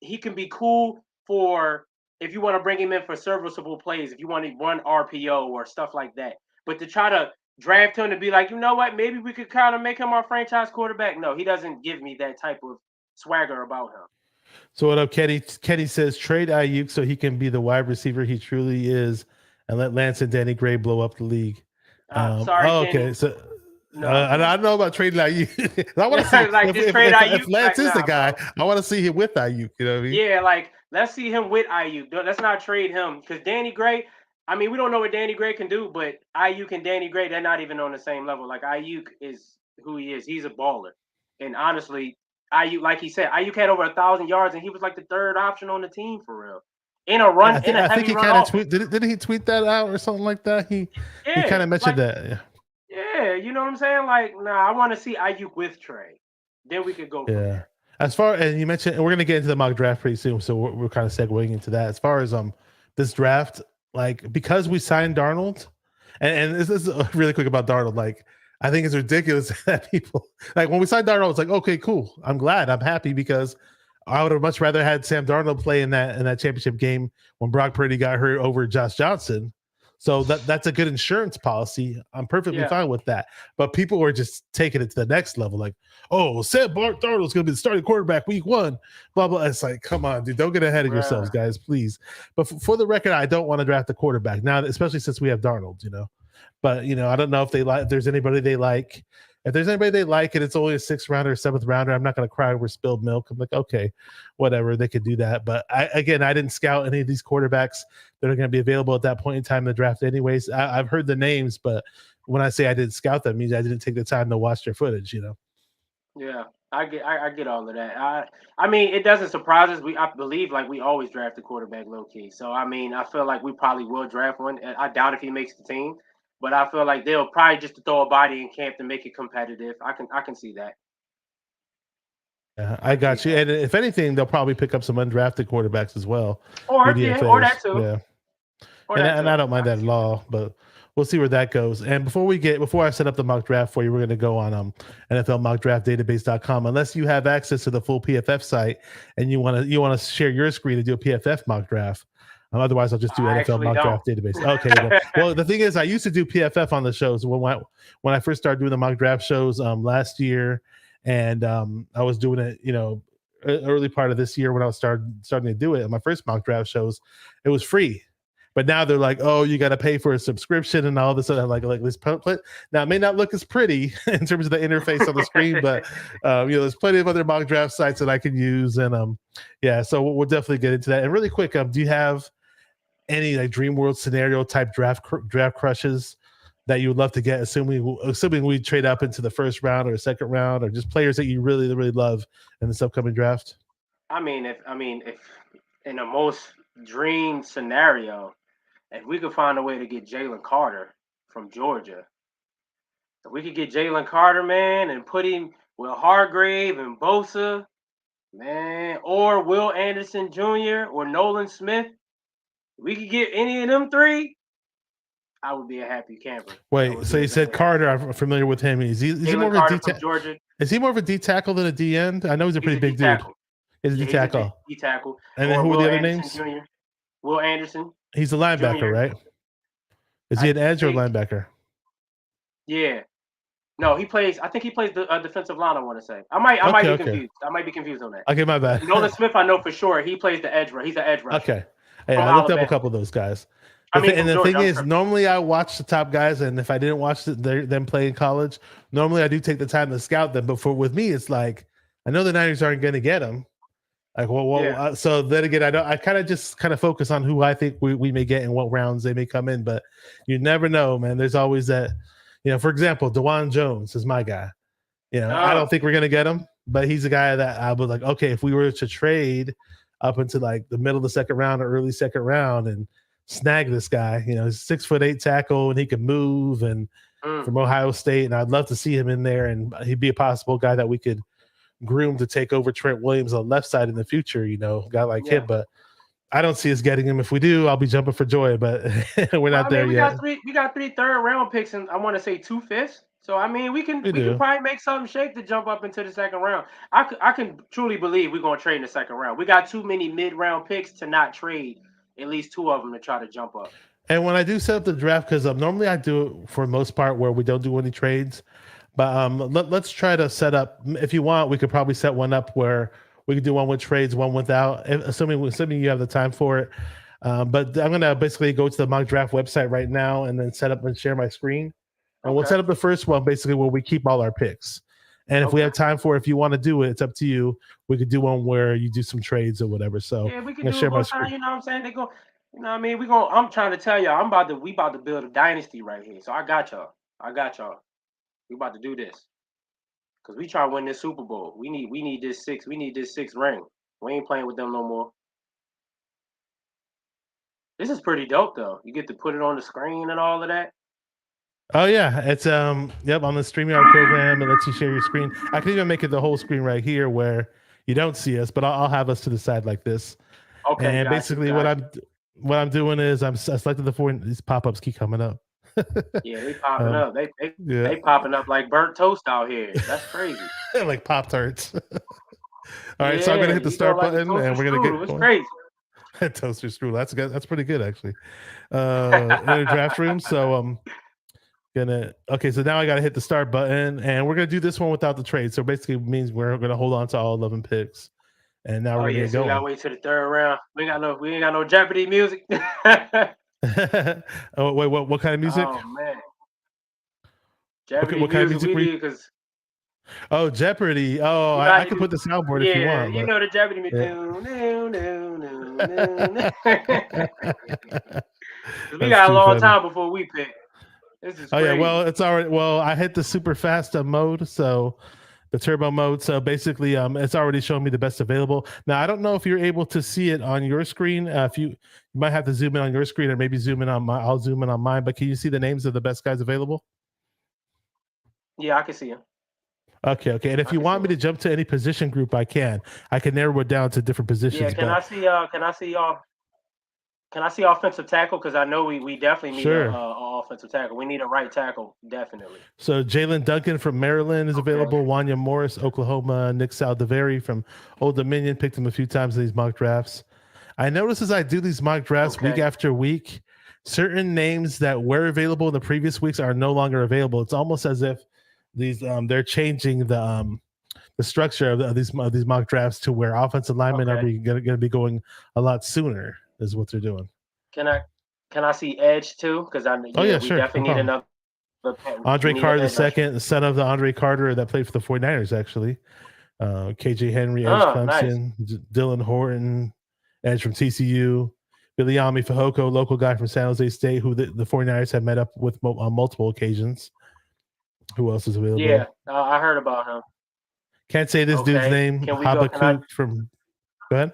he can be cool for if you want to bring him in for serviceable plays, if you want to run RPO or stuff like that. But to try to draft him to be like, you know what, maybe we could kind of make him our franchise quarterback. No, he doesn't give me that type of swagger about him. So what up, Kenny? Kenny says trade Ayuk so he can be the wide receiver he truly is, and let Lance and Danny Gray blow up the league. Sorry, okay. Kenny. So No. I don't know about trading Ayuk. I want to see Like, just trade if Ayuk, Lance like, is the nah, guy. bro. I want to see him with Ayuk. You know what I mean? Yeah, like let's see him with Ayuk. Let's not trade him because Danny Gray. I mean, we don't know what Danny Gray can do, but Ayuk and Danny Gray, they're not even on the same level. Like Ayuk is who he is. He's a baller, and honestly, Ayuk, like he said, Ayuk had over 1,000 yards, and he was like the third option on the team for real. In a run, I think he kind of tweet. Didn't he tweet that out or something like that? He kind of mentioned like, that. Yeah, you know what I'm saying? Like, nah, I want to see Ayuk with Trey. Then we could go from there. As far as you mentioned, and we're gonna get into the mock draft pretty soon, so we're kind of segueing into that. As far as this draft, like because we signed Darnold, and this is really quick about Darnold. Like I think it's ridiculous that people like when we signed Darnold, it's like okay, cool. I'm glad, I'm happy because I would have much rather had Sam Darnold play in that championship game when Brock Purdy got hurt over Josh Johnson. So that's a good insurance policy. I'm perfectly fine with that. But people were just taking it to the next level, like, oh, Sam Darnold's going to be the starting quarterback week 1, blah, blah. It's like, come on, dude, don't get ahead of yourselves, guys, please. But for the record, I don't want to draft a quarterback now, especially since we have Darnold, you know. But, you know, I don't know if there's anybody they like. If there's anybody they like and it's only a 6th rounder or 7th rounder, I'm not going to cry over spilled milk. I'm like, okay, whatever, they could do that. But I didn't scout any of these quarterbacks that are going to be available at that point in time in the draft anyways. I've heard the names, but when I say I didn't scout them, it means I didn't take the time to watch their footage, you know? Yeah, I get all of that. I mean, it doesn't surprise us. I believe like we always draft a quarterback low key. So I mean, I feel like we probably will draft one. And I doubt if he makes the team, but I feel like they'll probably just throw a body in camp to make it competitive. I can see that. Yeah, I got you. And if anything, they'll probably pick up some undrafted quarterbacks as well. Or that too. Yeah. And I don't mind that at all, but we'll see where that goes. And before I set up the mock draft for you, we're going to go on NFLmockdraftdatabase.com. Unless you have access to the full PFF site and you want to share your screen and do a PFF mock draft. Otherwise, I'll just do NFL mock draft database. Okay. Well, the thing is, I used to do PFF on the shows when I first started doing the mock draft shows last year, and I was doing it, you know, early part of this year when I was starting to do it. And my first mock draft shows, it was free. But now they're like, oh, you got to pay for a subscription and all this other like this. Now it may not look as pretty in terms of the interface on the screen, but you know, there's plenty of other mock draft sites that I can use, and so we'll definitely get into that. And really quick, do you have any like Dream World scenario type draft crushes that you would love to get, assuming we trade up into the 1st round or 2nd round, or just players that you really really love in this upcoming draft? I mean, if in the most dream scenario, if we could find a way to get Jalen Carter from Georgia, if we could get Jalen Carter, man, and put him with Hargrave and Bosa, man, or Will Anderson Jr. or Nolan Smith, if we could get any of them 3, I would be a happy camper. Wait, so you said Carter? I'm familiar with him. Is he more of a D tackle? Is he more of a D tackle than a D end? I know he's a pretty big dude. He's a D tackle. D tackle. And then who are the other names? Jr. Will Anderson. He's a linebacker, Jr. right? Is he an edge or a linebacker? Yeah. No, he plays. I think he plays the defensive line. I want to say. I might be confused. I might be confused on that. Okay, my bad. Nolan Smith, I know for sure. He plays the edge. He's an edge rusher. Okay. Hey, I looked up a couple of those guys. The thing is, normally I watch the top guys, and if I didn't watch them play in college, normally I do take the time to scout them. But with me, it's like I know the Niners aren't going to get them. Like, so then again, I kind of focus on who I think we may get and what rounds they may come in, but you never know, man. There's always that, you know, for example, DeJuan Jones is my guy. You know, I don't think we're going to get him, but he's a guy that I was like, okay, if we were to trade up into like the middle of the second round or early second round and snag this guy, you know, he's 6'8" tackle and he can move and from Ohio State, and I'd love to see him in there, and he'd be a possible guy that we could groom to take over Trent Williams on the left side in the future, you know, a guy like him, but I don't see us getting him. If we do, I'll be jumping for joy, but we're not there yet. We got 3 third-round picks, and I want to say 2 fifths. So I mean, we can probably make something shake to jump up into the second round. I can truly believe we're gonna trade in the second round. We got too many mid-round picks to not trade at least 2 of them to try to jump up. And when I do set up the draft, because normally I do it for the most part where we don't do any trades, but let's try to set up. If you want, we could probably set one up where we could do one with trades, one without, assuming you have the time for it. But I'm gonna basically go to the mock draft website right now and then set up and share my screen. And we'll set up the first one basically where we keep all our picks. And if we have time for it, if you want to do it, it's up to you. We could do one where you do some trades or whatever. So yeah, we can do it one time. You know what I'm saying? They go. You know what I mean? I'm trying to tell y'all, we about to build a dynasty right here. So I got y'all. We about to do this. Because we try to win this Super Bowl. We need this 6th ring. We ain't playing with them no more. This is pretty dope though. You get to put it on the screen and all of that. Oh yeah. It's on the StreamYard program. It lets you share your screen. I can even make it the whole screen right here where you don't see us, but I'll have us to the side like this. Okay. And basically what I'm doing is I selected the 4. These pop-ups keep coming up. Yeah, they popping up. They popping up like burnt toast out here. That's crazy. Like Pop-Tarts. All right, so I'm gonna hit the start button and we're gonna get it's crazy. Toaster strudel. That's good. That's pretty good actually. In the draft room. So so now I gotta hit the start button and we're gonna do this one without the trade. So basically it means we're gonna hold on to all 11 picks. And now we're gonna go. We gotta wait till the 3rd round. We ain't got no Jeopardy music. Oh wait, what kind of music? Oh man, Jeopardy what kind of music we did because. Oh, Jeopardy! Oh, I can put the soundboard if you want. Yeah, you know the Jeopardy music. We got a long time before we pick. This is crazy. Yeah, well, it's already. Well, I hit the super fast mode, so. The turbo mode. So basically, it's already showing me the best available. Now, I don't know if you're able to see it on your screen. If you might have to zoom in on your screen or maybe zoom in on mine. I'll zoom in on mine. But can you see the names of the best guys available? Yeah, I can see them. Okay. And if you want me to jump to any position group, I can. I can narrow it down to different positions. Yeah, Can I see offensive tackle? Because I know we definitely need an offensive tackle. We need a right tackle, definitely. So Jalen Duncan from Maryland is available. Wanya Morris, Oklahoma. Nick Saldiveri from Old Dominion. Picked him a few times in these mock drafts. I notice as I do these mock drafts week after week, certain names that were available in the previous weeks are no longer available. It's almost as if these they're changing the structure of these mock drafts to where offensive linemen are going to be going a lot sooner. Is what they're doing. Can I see edge too? Because we definitely need another. Andre Carter II, son of the Andre Carter that played for the 49ers, actually. KJ Henry, edge Clemson. Nice. Dylan Horton, edge from TCU. Biliami Fehoko, local guy from San Jose State, who the 49ers have met up with on multiple occasions. Who else is available? Yeah, I heard about him. Can't say this dude's name. Habakkuk from. Go ahead.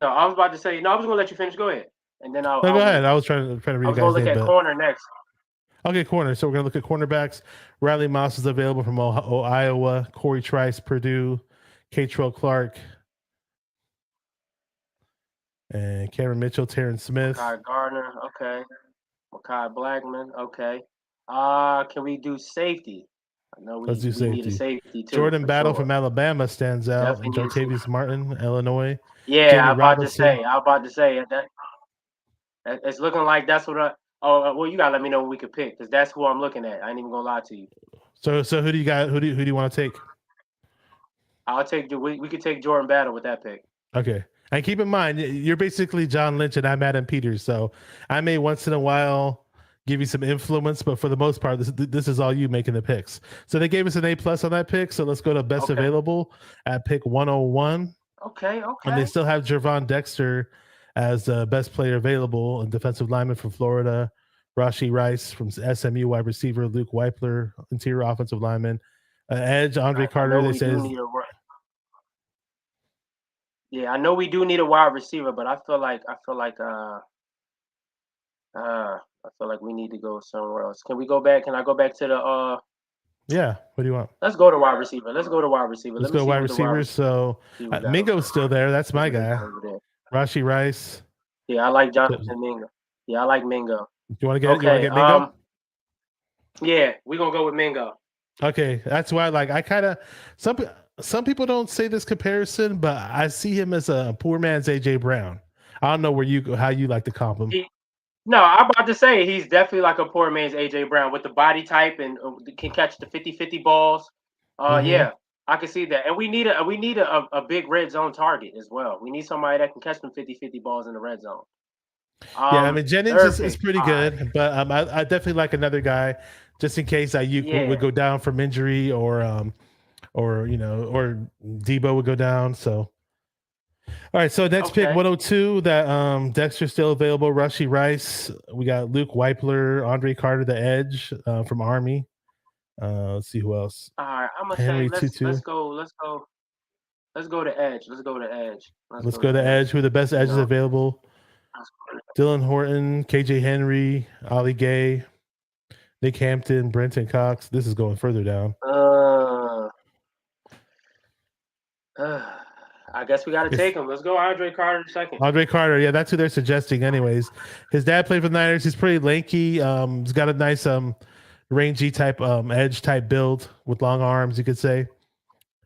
No, I was about to say. No, I was going to let you finish. Go ahead, and then I'll. No, go ahead. I was trying to read. I was going to look at corner next. Okay, corner. So we're going to look at cornerbacks. Riley Moss is available from Iowa. Corey Trice, Purdue. Catrell Clark, and Cameron Mitchell, Terrence Smith. Makai Gardner. Okay. Makai Blackman. Okay. Can we do safety? I know we need a safety too. Jordan Battle from Alabama stands out. And Jartavius Martin, Illinois. Yeah, I was about to say that. It's looking like that's what well, you gotta let me know when we could pick because that's who I'm looking at. I ain't even gonna lie to you. So who do you got? Who do you want to take? I'll take we could take Jordan Battle with that pick. Okay. And keep in mind, you're basically John Lynch and I'm Adam Peters. So I may once in a while give you some influence, but for the most part, this is all you making the picks. So they gave us an A+ on that pick. So let's go to best available at pick 101. Okay. And they still have Gervon Dexter as the best player available, and defensive lineman from Florida, Rashee Rice from SMU, wide receiver, Luke Weipler, interior offensive lineman, Edge, Andre I Carter. know They we say do is- need a. Yeah, I know we do need a wide receiver, but I feel like we need to go somewhere else. Can we go back? Can I go back to the yeah. What do you want? Let's go to wide receiver. Let's go to wide receiver. Let's Let me go see wide what the wide receivers. So receiver we got Mingo's still there. That's my over guy. there. Rashi Rice. Yeah, I like Do Jonathan Mingo. Yeah, I like Mingo. you want to get? You want to Okay. get Mingo? Yeah, we're gonna go with Mingo. Okay, that's why. Like, I kind of some people don't say this comparison, but I see him as a poor man's AJ Brown. I don't know how you like to comp him. No, I'm about to say he's definitely like a poor man's AJ Brown with the body type and can catch the 50-50 balls. Yeah, I can see that. And we need a big red zone target as well. We need somebody that can catch them 50-50 balls in the red zone. Yeah, I mean Jennings is pretty good, right. but I definitely like another guy just in case Ayuk would go down from injury or Debo would go down. So all right, so next pick 102 that Dexter's still available. Rashi Rice. We got Luke Weipler, Andre Carter, the edge from Army. Let's see who else. All right, I'm gonna Henry say Tutu. let's go to edge. Let's go to edge. Let's go to edge. Who are the best edges available? Dylan Horton, KJ Henry, Ollie Gay, Nick Hampton, Brenton Cox. This is going further down. I guess we got to take him. Let's go Andre Carter second. Andre Carter, yeah, that's who they're suggesting anyways. His dad played for the Niners. He's pretty lanky. He's got a nice rangy type edge type build with long arms, you could say.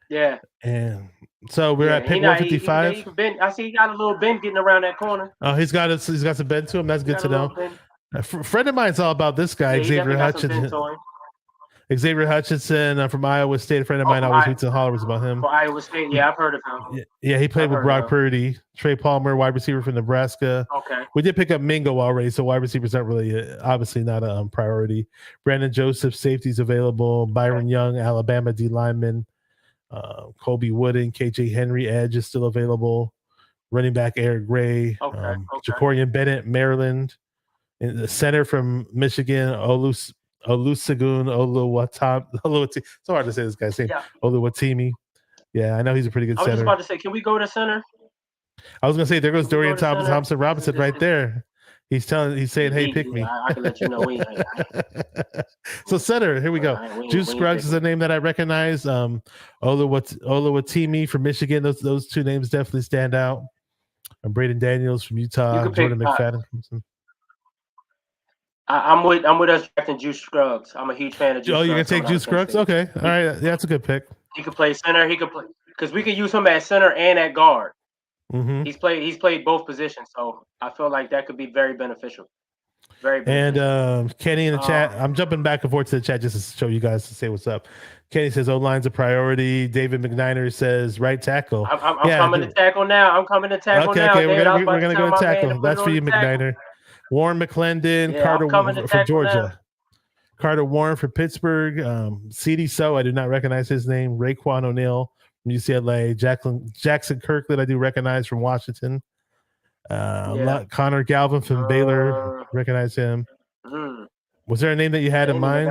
Yeah. And so we're at pick 155. I see he got a little bend getting around that corner. Oh, he's got some bend to him. That's good to know. A friend of mine's all about this guy, Xavier Hutchinson. Xavier Hutchinson from Iowa State. A friend of mine always tweets and hollers about him. For Iowa State, yeah, I've heard of him. Yeah, he played with Brock Purdy. Trey Palmer, wide receiver from Nebraska. Okay. We did pick up Mingo already, so wide receivers not really, obviously not a priority. Brandon Joseph, safeties available. Byron Young, Alabama D lineman. Colby Wooden, KJ Henry, edge is still available. Running back Eric Gray. Jacorian Bennett, Maryland. And the center from Michigan, Olusegun Oluwatimi. It's so hard to say this guy's name. Yeah. Oluwatimi. Yeah, I know he's a pretty good center. I was just about to say, can we go to center? I was gonna say, there goes Dorian Thompson Robinson right there. He's saying, hey, pick me. I can let you know. So center, here we go. Juice Scruggs is a name that I recognize. Oluwatimi from Michigan. Those two names definitely stand out. And Braden Daniels from Utah. Jordan McFadden. I'm with us drafting Juice Scruggs. I'm a huge fan of Juice Scruggs. Oh, you're gonna take Juice Scruggs? Okay. All right. Yeah, that's a good pick. He could play center. He could play because we could use him at center and at guard. Mm-hmm. He's played both positions, so I feel like that could be very beneficial. Very beneficial. And Kenny in the chat, I'm jumping back and forth to the chat just to show you guys to say what's up. Kenny says O-line's a priority. David McNiner says right tackle. I'm coming to tackle now. I'm coming to tackle now. Okay, we're gonna go to tackle. That's for you, McNiner. Warren McClendon, Carter from Georgia. Carter Warren from Pittsburgh. C.D. So, I do not recognize his name. Raekwon O'Neal from UCLA. Jackson Kirkland, I do recognize from Washington. Connor Galvin from Baylor, recognize him. Was there a name that you had in mind?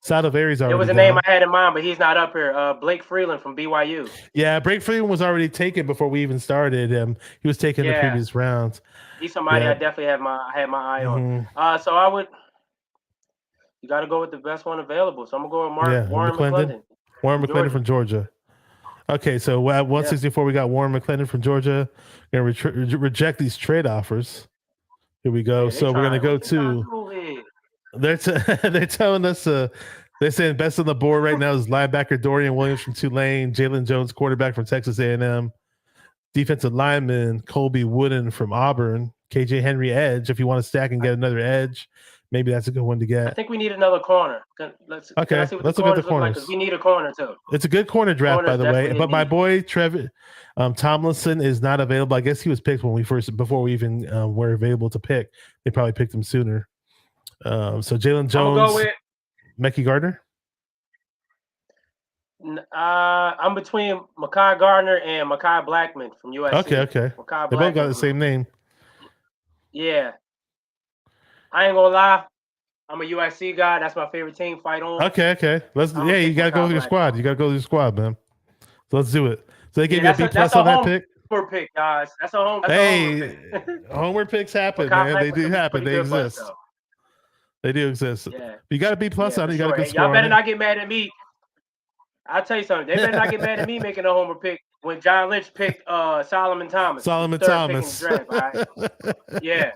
Salivari's already. It was a name I had in mind, but he's not up here. Blake Freeland from BYU. Yeah, Blake Freeland was already taken before we even started. He was taken in the previous rounds. He's somebody I definitely had my eye on. So I would. You got to go with the best one available. So I'm gonna go with Warren McClendon. Warren McClendon from Georgia. Okay, so at 164 we got Warren McClendon from Georgia. We're gonna reject these trade offers. Here we go. So we're gonna go to. They're telling us they're saying best on the board right now is linebacker Dorian Williams from Tulane, Jalen Jones, quarterback from Texas A&M, defensive lineman Colby Wooden from Auburn, KJ Henry edge. If you want to stack and get another edge, maybe that's a good one to get. I think we need another corner. Let's look at the corners. Like, we need a corner too. It's a good corner draft, by the way. But my boy Trevor Tomlinson is not available. I guess he was picked before we even were available to pick. They probably picked him sooner. So Jalen Jones, Mekhi Gardner. I'm between Mekhi Gardner and Mekhi Blackman from USC. Okay. They both got the same name. Yeah. I ain't gonna lie. I'm a USC guy. That's my favorite team. Fight on. Okay. Let's. I'm Yeah, gonna you pick gotta go with Makai your Black. squad. You gotta go with your squad, man. So let's do it. So they give Yeah, you a B that's plus on that homer pick. pick, guys. That's a homer. Hey, pick. homer picks happen, Makai man. Black They was do a happen. pretty They good bust, exist. though. They do exist. Yeah. You got a B plus Yeah, on it. for You got a sure. good Hey, score y'all on better it. not get mad at me. I'll tell you something. They better not get mad at me making a homer pick when John Lynch picked Solomon Thomas. Solomon third Thomas. pick in the draft, all right? Yeah.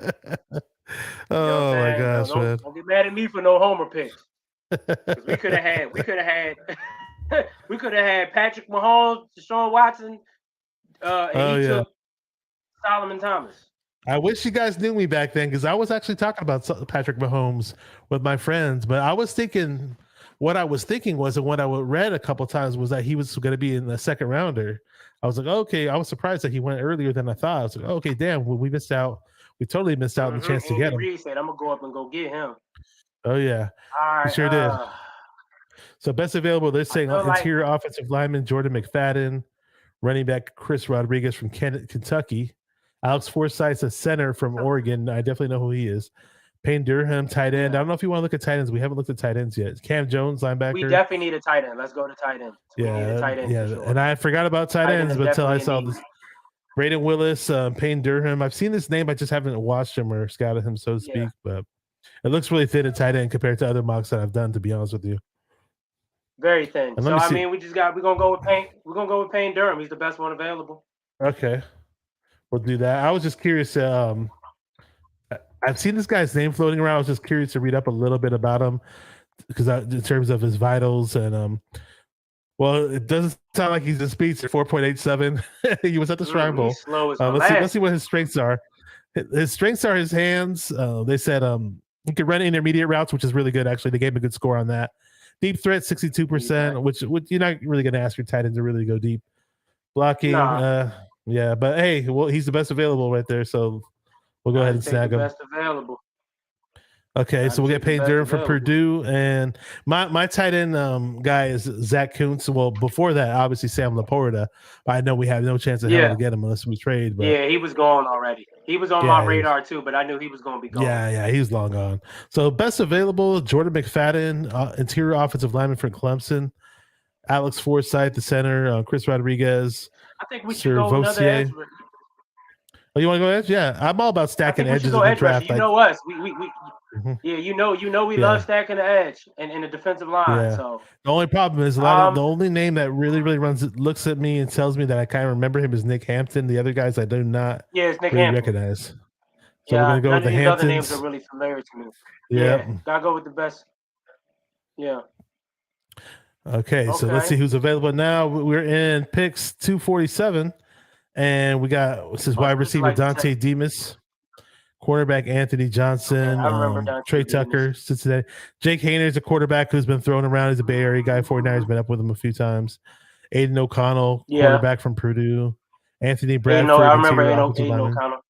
Oh what I'm my saying? gosh, man. Don't get mad at me for no homer picks. 'Cause we could have had we could have had Patrick Mahomes, Deshaun Watson, and he took Solomon Thomas. I wish you guys knew me back then because I was actually talking about Patrick Mahomes with my friends, but I was thinking what I was thinking was, and what I read a couple times was that he was going to be in the second rounder. I was like, okay, I was surprised that he went earlier than I thought. I was like, okay, damn, we missed out. We totally missed out on the chance to get him. Reed said, I'm gonna go up and go get him. Oh yeah, all right, sure did. So best available, they're saying interior offensive lineman Jordan McFadden, running back Chris Rodriguez from Kentucky, Alex Forsythe's a center from Oregon. I definitely know who he is. Payne Durham, tight end. I don't know if you want to look at tight ends. We haven't looked at tight ends yet. Cam Jones, linebacker. We definitely need a tight end. Let's go to tight end. We need a tight end for sure. And I forgot about tight ends until I saw this. Braden Willis, Payne Durham. I've seen this name. I just haven't watched him or scouted him, so to speak. But it looks really thin at tight end compared to other mocks that I've done, to be honest with you. Very thin. So I mean, we're gonna go with Payne. We're gonna go with Payne Durham. He's the best one available. Okay, we'll do that. I was just curious. I've seen this guy's name floating around. I was just curious to read up a little bit about him because in terms of his vitals and well, it doesn't sound like he's in speed. 4.87. He was at the Shrine Bowl. Slow as let's see what his strengths are. His strengths are his hands. They said he could run intermediate routes, which is really good. Actually, they gave him a good score on that. Deep threat, 62%, which you're not really going to ask your tight end to really go deep. Blocking, yeah, but hey, well, he's the best available right there, so we'll go ahead and snag him. Best available. Okay, so we'll get Payne Durham from Purdue, and my tight end guy is Zach Kuntz. Well, before that, obviously Sam Laporta. I know we have no chance in hell to get him unless we trade. But yeah, he was gone already. He was on my radar too, but I knew he was going to be gone. Yeah, he's long gone. So best available: Jordan McFadden, interior offensive lineman for Clemson. Alex Forsythe, the center. Chris Rodriguez. I think we should go another edge. Oh, you want to go edge? Yeah, I'm all about stacking edges in the draft. You know us. Yeah, you know we love stacking the edge and in the defensive line. Yeah. So the only problem is the only name that really looks at me and tells me that I kind of remember him is Nick Hampton. The other guys I do not it's Nick really Hampton. recognize. So we're gonna go with the Hamptons. Other names are really familiar to me. Yeah, gotta go with the best. Yeah. Okay, so let's see who's available now. We're in picks 247, and we got wide receiver Dante Demas, quarterback Anthony Johnson, Trey Tucker, Cincinnati. Jake Hayner is a quarterback who's been thrown around. He's a Bay Area guy. 49ers been up with him a few times. Aiden O'Connell, quarterback from Purdue. Anthony Bradford. I remember Aiden O'Connell.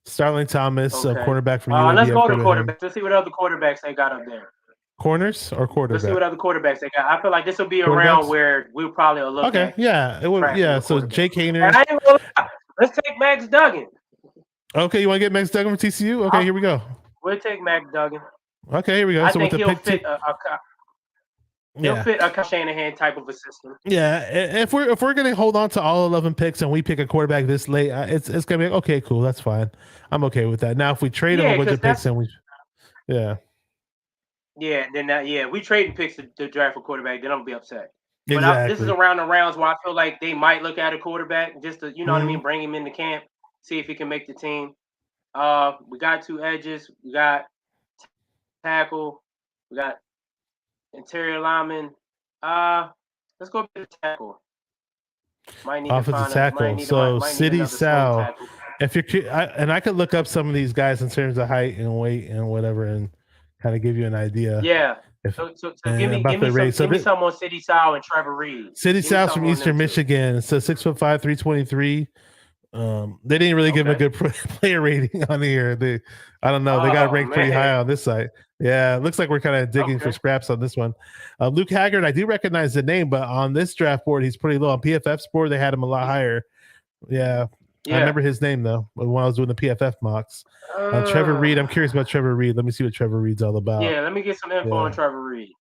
Starling Thomas, cornerback from UAB. Let's go to quarterbacks. Let's see what other quarterbacks they got up there. Corners or quarterbacks? Let's see what other quarterbacks they got. I feel like this will be a round where we'll probably look. Okay, yeah, it would. Yeah, so Jake Hayner. And I ain't gonna lie. Let's take Max Duggan. Okay, you want to get Max Duggan from TCU? Okay, here we go. We'll take Max Duggan. Okay, here we go. I think he'll fit he'll fit a Shanahan type of a system. Yeah, if we're gonna hold on to all 11 picks and we pick a quarterback this late, it's gonna be okay. Cool, that's fine. I'm okay with that. Now, if we trade him a bunch of picks and we, we trading picks to draft a quarterback, then I'm gonna be upset. Exactly. But this is around the rounds where I feel like they might look at a quarterback just to, what I mean, bring him into camp, see if he can make the team. We got two edges, we got tackle, we got interior lineman. Let's go with the tackle. Offensive tackle. So City Sal. If you're, I could look up some of these guys in terms of height and weight and whatever, and kind of give you an idea. Yeah. So give me some on City Sal and Trevor Reed. City Sal's from Eastern Michigan. So 6'5", 323. They didn't really give him a good player rating on here. I don't know. They got ranked pretty high on this site. Yeah, it looks like we're kind of digging for scraps on this one. Luke Haggard, I do recognize the name, but on this draft board, he's pretty low. On PFF's board, they had him a lot higher. Yeah. Yeah. I remember his name though when I was doing the PFF mocks. Trevor Reed. I'm curious about Trevor Reed. Let me see what Trevor Reed's all about. Yeah, let me get some info on Trevor Reed.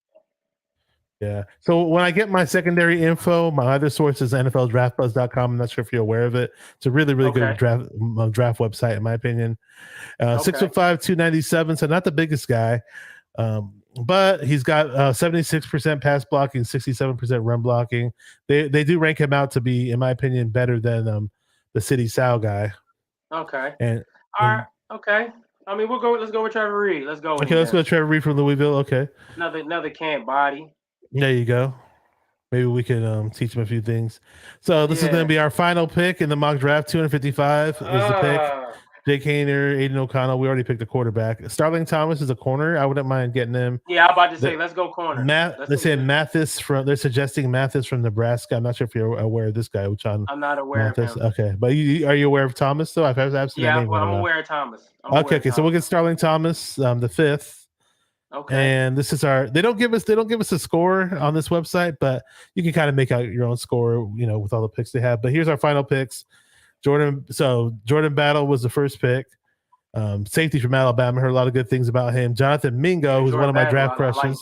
Yeah. So when I get my secondary info, my other source is NFLDraftBuzz.com. I'm not sure if you're aware of it. It's a really, really good draft website, in my opinion. 6'5", 297. So not the biggest guy. But he's got 76% pass blocking, 67% run blocking. They do rank him out to be, in my opinion, better than the City Sal guy. Okay. And all right. Okay. I mean, let's go with Trevor Reed. Let's go. Okay, let's go with Trevor Reed from Louisville. Okay. Another camp body. There you go. Maybe we can teach him a few things. So this is going to be our final pick in the mock draft. 255 is the pick. Jake Haener, Aiden O'Connell. We already picked a quarterback. Starling Thomas is a corner. I wouldn't mind getting him. Yeah, I'm about to say, let's go corner. They're suggesting Mathis from Nebraska. I'm not sure if you're aware of this guy. I'm not aware Mathis. of him. Okay, but are you aware of Thomas though? I've seen that name. I'm aware of Thomas. So we'll get Starling Thomas, the fifth. Okay. And this is they don't give us a score on this website, but you can kind of make out your own score, with all the picks they have. But here's our final picks. Jordan Battle was the first pick. Safety from Alabama. Heard a lot of good things about him. Jonathan Mingo, who's one of my draft crushes.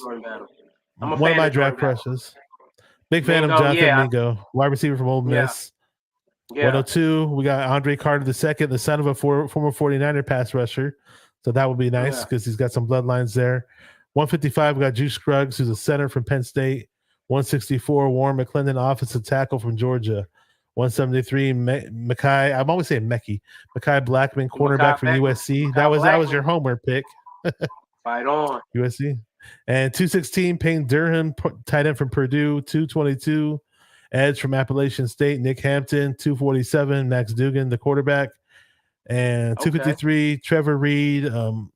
One of my draft crushes. Big fan of Jonathan Mingo, wide receiver from Ole Miss. Yeah. 102, we got Andre Carter II, the son of a former 49er pass rusher. So that would be nice because he's got some bloodlines there. 155, we got Juice Scruggs, who's a center from Penn State. 164, Warren McClendon, offensive tackle from Georgia. 173, Mekhi, I'm always saying Mekhi Blackman, cornerback from USC. That was your homework pick. Fight on. USC. And 216, Payne Durham, tight end from Purdue. 222, edge from Appalachian State. Nick Hampton. 247, Max Dugan, the quarterback. And 253, Trevor Reed,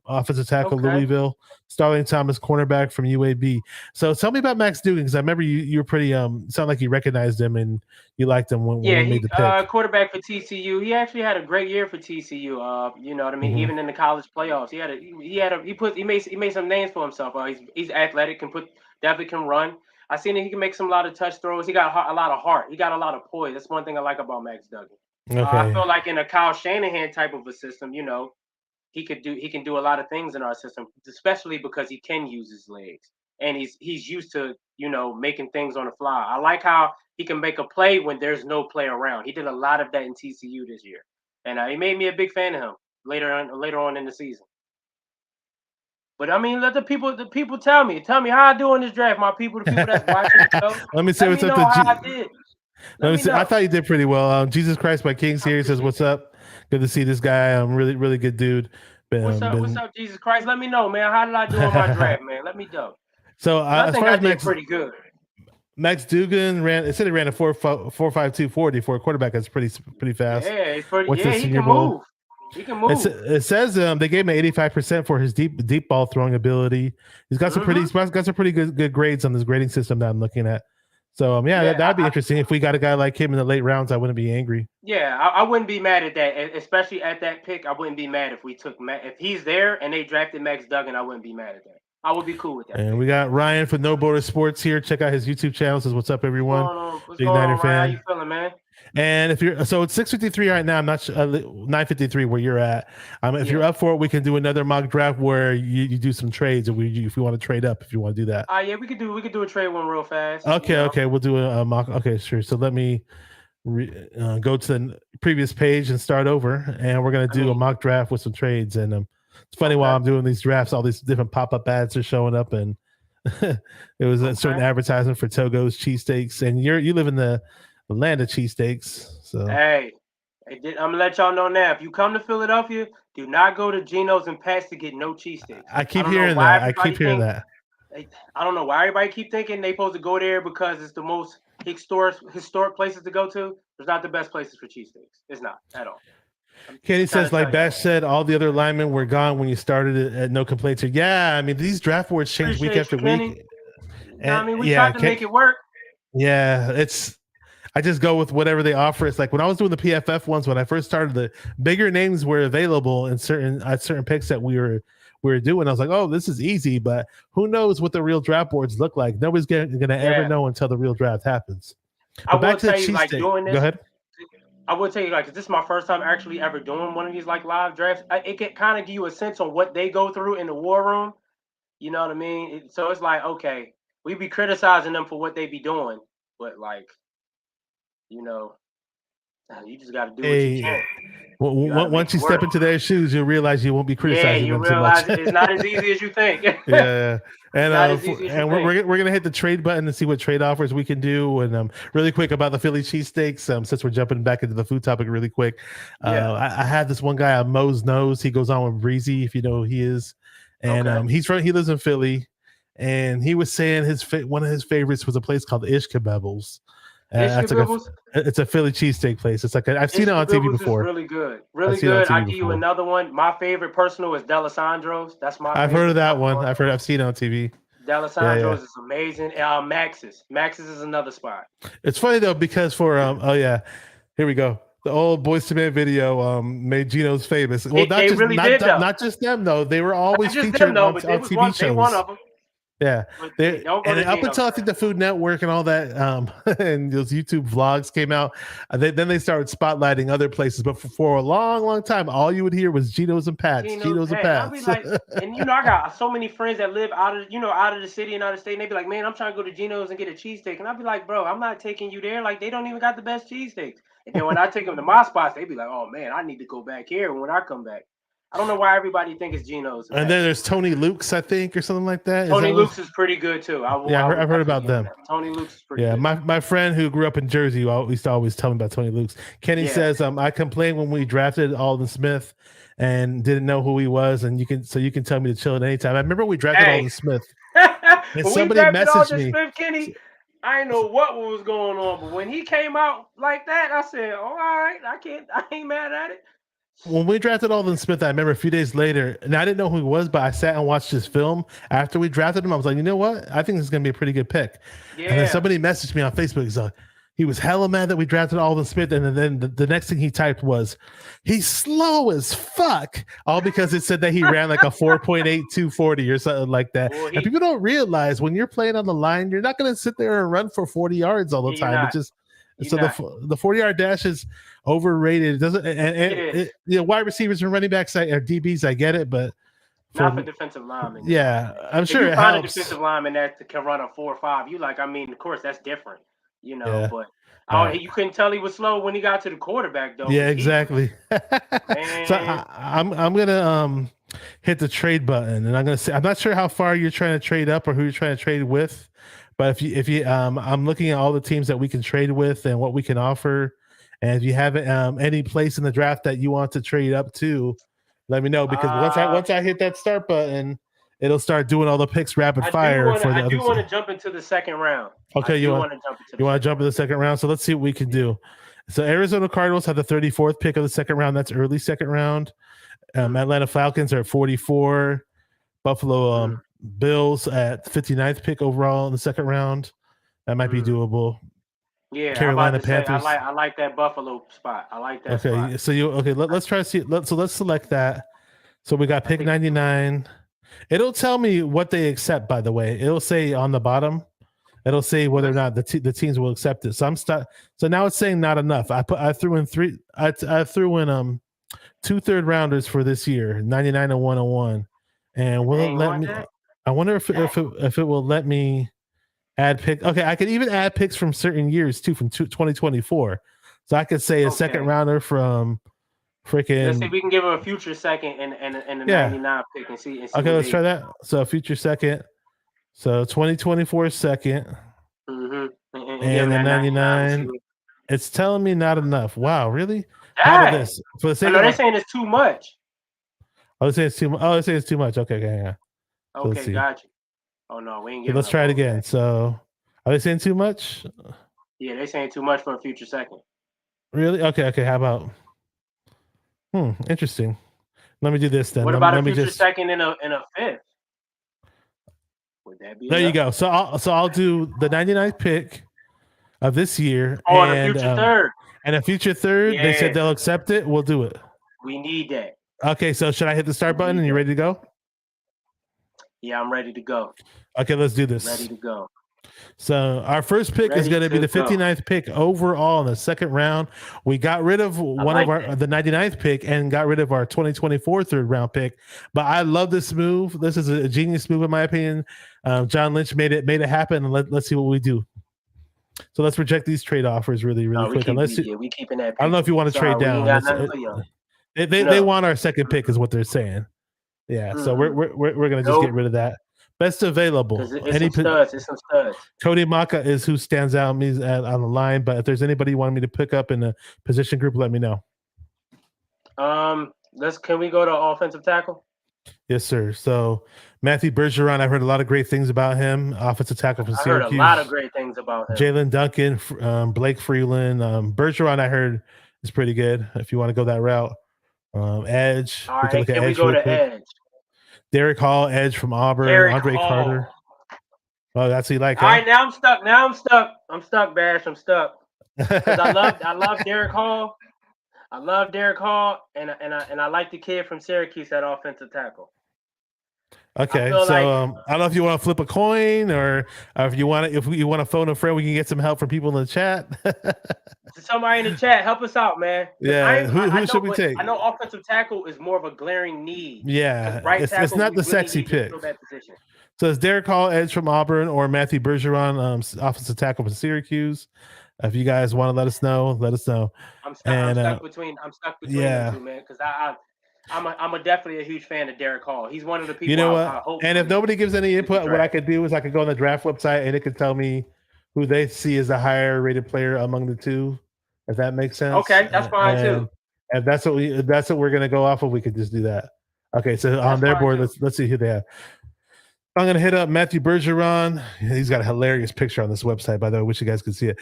offensive tackle, Louisville. Starling Thomas, cornerback from UAB. So tell me about Max Dugan, because I remember you were pretty sound like you recognized him and you liked him when we made the pick. Quarterback for TCU. He actually had a great year for TCU. You know what I mean? Even in the college playoffs, he made some names for himself. He's athletic, definitely can run. I seen that he can make a lot of touch throws. He got a lot of heart. He got a lot of poise. That's one thing I like about Max Duggan. Okay. I feel like in a Kyle Shanahan type of a system, he can do a lot of things in our system, especially because he can use his legs and he's used to making things on the fly. I like how he can make a play when there's no play around. He did a lot of that in TCU this year, and he made me a big fan of him later on in the season. But I mean, let the people tell me how I do in this draft, my people, the people that's watching the show. Let me see what's up I did. I thought you did pretty well. Jesus Christ by Kings here says, "What's up? Good to see this guy. Really, really good dude." What's up, Jesus Christ? Let me know, man. How did I do on my draft, man? Let me know. So I think I did pretty good. Max Dugan ran a 4.52 40 for a quarterback. That's pretty fast. Yeah, he can move. He can move. It says they gave him 85% for his deep ball throwing ability. He's got some pretty good grades on this grading system that I'm looking at. So that'd be interesting. If we got a guy like him in the late rounds, I wouldn't be angry. Yeah, I wouldn't be mad at that, especially at that pick. I wouldn't be mad if we took if he's there and they drafted Max Duggan. I wouldn't be mad at that. I would be cool with that. And we got Ryan from No Border Sports here. Check out his YouTube channel. Says, "What's up, everyone?" What's Big Niner fan. How you feeling, man? And if it's 6:53 right now, I'm not 9:53 where you're at. If you're up for it, we can do another mock draft where you do some trades, and if you want to trade up, if you want to do that. We could do a trade one real fast. Okay, we'll do a mock. Okay, sure. So let me go to the previous page and start over, and we're gonna do a mock draft with some trades. And it's funny while I'm doing these drafts, all these different pop-up ads are showing up, and it was a certain advertisement for Togo's cheesesteaks, and you live in the land of cheesesteaks. So hey, I'm gonna let y'all know now. If you come to Philadelphia, do not go to Geno's and Pat's to get no cheesesteaks. I keep hearing that. I don't know why everybody keep thinking they supposed to go there because it's the most historic places to go to. It's not the best places for cheesesteaks. It's not at all. Kenny says, like Bash said, all the other linemen were gone when you started it at No Complaints. Yeah, I mean, these draft boards change week after week. And, we tried to make it work. Yeah, I just go with whatever they offer. It's like when I was doing the PFF ones, when I first started, the bigger names were available in certain picks that we were doing. I was like, oh, this is easy, but who knows what the real draft boards look like? Nobody's going to ever know until the real draft happens. I will tell you, like doing this. Go ahead. I would tell you, like, 'cause this is my first time actually ever doing one of these like live drafts. It can kind of give you a sense on what they go through in the war room. You know what I mean? So it's like, okay, we be criticizing them for what they be doing, but like, you know, you just got to do what you Hey, can. You gotta make once it you step work. into their shoes, you'll realize you won't be Yeah, criticizing you them too much. realize it's not as easy as you think. Yeah, and Not as easy as you think. we're gonna hit the trade button and see what trade offers we can do. And really quick about the Philly cheesesteaks. Since we're jumping back into the food topic really quick, Yeah. I had this one guy on Mo's Nose. He goes on with Breezy, if you know who he is, and Okay. he lives in Philly, and he was saying one of his favorites was a place called Ish Kebabbles. That's like Ishkabibbles. it's a Philly cheesesteak place. It's like I've seen it on TV Ishkabibbles is before. really good. I've Really seen it on good. TV I give you before. another one. My favorite personal is Delisandro's. That's my I've favorite. heard of that one. I've seen it on TV. Delisandro's is amazing. Max's. Max's is another spot. It's funny though because for oh yeah, here we go. The old Boyz II Men video made Geno's famous. Well, They really did, though. not just them though. They were always Not just featured them though, on but they was TV one. shows. They one of them. Yeah, But they, don't go and to up Geno's, until I think the Food Network and all that, and those YouTube vlogs came out, then they started spotlighting other places. But for a long, long time, all you would hear was Geno's and Pat's, Geno's and I'll be Pat's. like, and you know, I got so many friends that live out of the city and out of state, and they be like, man, I'm trying to go to Geno's and get a cheesesteak, and I'll be like, bro, I'm not taking you there. Like, they don't even got the best cheesesteaks. And then when I take them to my spots, they be like, oh man, I need to go back here when I come back. I don't know why everybody think it's Geno's. And then there's Tony Luke's, I think, or something like that. Tony Luke's is pretty good too. I've heard about them. Tony Luke's is pretty Yeah, good. my friend who grew up in Jersey used to always tell me about Tony Luke's. Kenny says, I complained when we drafted Alden Smith and didn't know who he was, and you can tell me to chill at any time. I remember we drafted Alden Smith. And somebody messaged me. Smith, Kenny, I didn't know what was going on, but when he came out like that, I said, "Oh, all right, I ain't mad at it." When we drafted Alden Smith, I remember a few days later, and I didn't know who he was, but I sat and watched his film after we drafted him. I was like, you know what? I think this is going to be a pretty good pick. Yeah. And then somebody messaged me on Facebook. He's like, he was hella mad that we drafted Alden Smith. And then the next thing he typed was, he's slow as fuck. All because it said that he ran like a 4.8240 or something like that. Boy, and people don't realize when you're playing on the line, you're not going to sit there and run for 40 yards all the time. It just so the 40-yard dash is overrated. It doesn't, and wide receivers and running backs or DBs, I get it, but not for defensive linemen. Yeah, I'm sure it find helps. A defensive lineman that can run a 4.5. You like, I mean, of course, that's different, you know. Yeah. But you couldn't tell he was slow when he got to the quarterback, though. Yeah, exactly. So I'm gonna hit the trade button, and I'm gonna say I'm not sure how far you're trying to trade up or who you're trying to trade with. But if you I'm looking at all the teams that we can trade with and what we can offer, and if you have any place in the draft that you want to trade up to, let me know, because once I hit that start button, it'll start doing all the picks rapid fire. I do want to jump into the second round. Okay, you want to jump into the second round? So let's see what we can do. So Arizona Cardinals have the 34th pick of the second round. That's early second round. Atlanta Falcons are at 44. Buffalo Bills at 59th pick overall in the second round. That might be doable. Yeah, Carolina Panthers. I like that Buffalo spot. I like that. Okay, spot. so let's try to see. Let's select that. So we got pick 99. It'll tell me what they accept. By the way, it'll say on the bottom. It'll say whether or not the teams will accept it. So So now it's saying not enough. I threw in 2 third rounders for this year, 99 and 101. And will it let me? I wonder if it will let me add pick. Okay, I could even add picks from certain years too, from 2024. So I could say a second rounder from freaking. Let's see if we can give him a future second and a 99 pick and see. Okay, let's try that. So a future second. So 2024 second. And the 99. It's telling me not enough. Wow, really? How about this? They're saying it's too much. Oh, they say it's too much. Oh, they say it's too much. Okay, hang on. So okay, got you. Oh no, we ain't getting. Let's try it again. So, are they saying too much? Yeah, they're saying too much for a future second. Really? Okay. How about? Interesting. Let me do this then. What about a future second in a fifth? Would that be? There you go. So I'll do the 99th pick of this year. Oh, and a future third. And a future third. Yeah. They said they'll accept it. We'll do it. We need that. Okay, so should I hit the start button and you ready to go? Yeah, I'm ready to go. Okay, let's do this. Ready to go. So our first pick is Ready going to be to the go. 59th pick overall in the second round. We got rid of one like of our the 99th pick and got rid of our 2024 third round pick. But I love this move. This is a genius move in my opinion. John Lynch made it happen, and let's see what we do. So let's reject these trade offers really quick. We keeping that. I don't know if you want to trade down. They want our second pick, is what they're saying. Yeah, so we're gonna just get rid of that. Best available. It's some studs. Cody Maka is who stands out on the line, but if there's anybody you want me to pick up in the position group, let me know. Can we go to offensive tackle? Yes, sir. So Matthew Bergeron, I've heard a lot of great things about him. Offensive tackle from Syracuse. I heard a lot of great things about him. Jalen Duncan, Blake Freeland, Bergeron, I heard is pretty good. If you want to go that route, edge. All right, can we go to edge? Derek Hall, edge from Auburn. Andre Carter. Oh, that's what you like. All right, now I'm stuck. I'm stuck, Bash. I'm stuck. I love Derek Hall. I love Derek Hall, and I like the kid from Syracuse at offensive tackle. Okay, so I don't know if you want to flip a coin or if you want to phone a friend, we can get some help from people in the chat. Somebody in the chat, help us out, man. Yeah, who should we take? I know offensive tackle is more of a glaring need. Yeah, it's not the sexy pick. So it's Derek Hall, edge from Auburn, or Matthew Bergeron, offensive tackle from Syracuse. If you guys want to let us know, let us know. I'm stuck between them two, man, because I'm definitely a huge fan of Derek Hall. He's one of the people. You know what? And if nobody gives any input, what I could do is I could go on the draft website and it could tell me who they see as a higher rated player among the two. If that makes sense. Okay, that's fine too. If that's what we're gonna go off of, we could just do that. Okay, so on their board, let's see who they have. I'm gonna hit up Matthew Bergeron. He's got a hilarious picture on this website, by the way. I wish you guys could see it.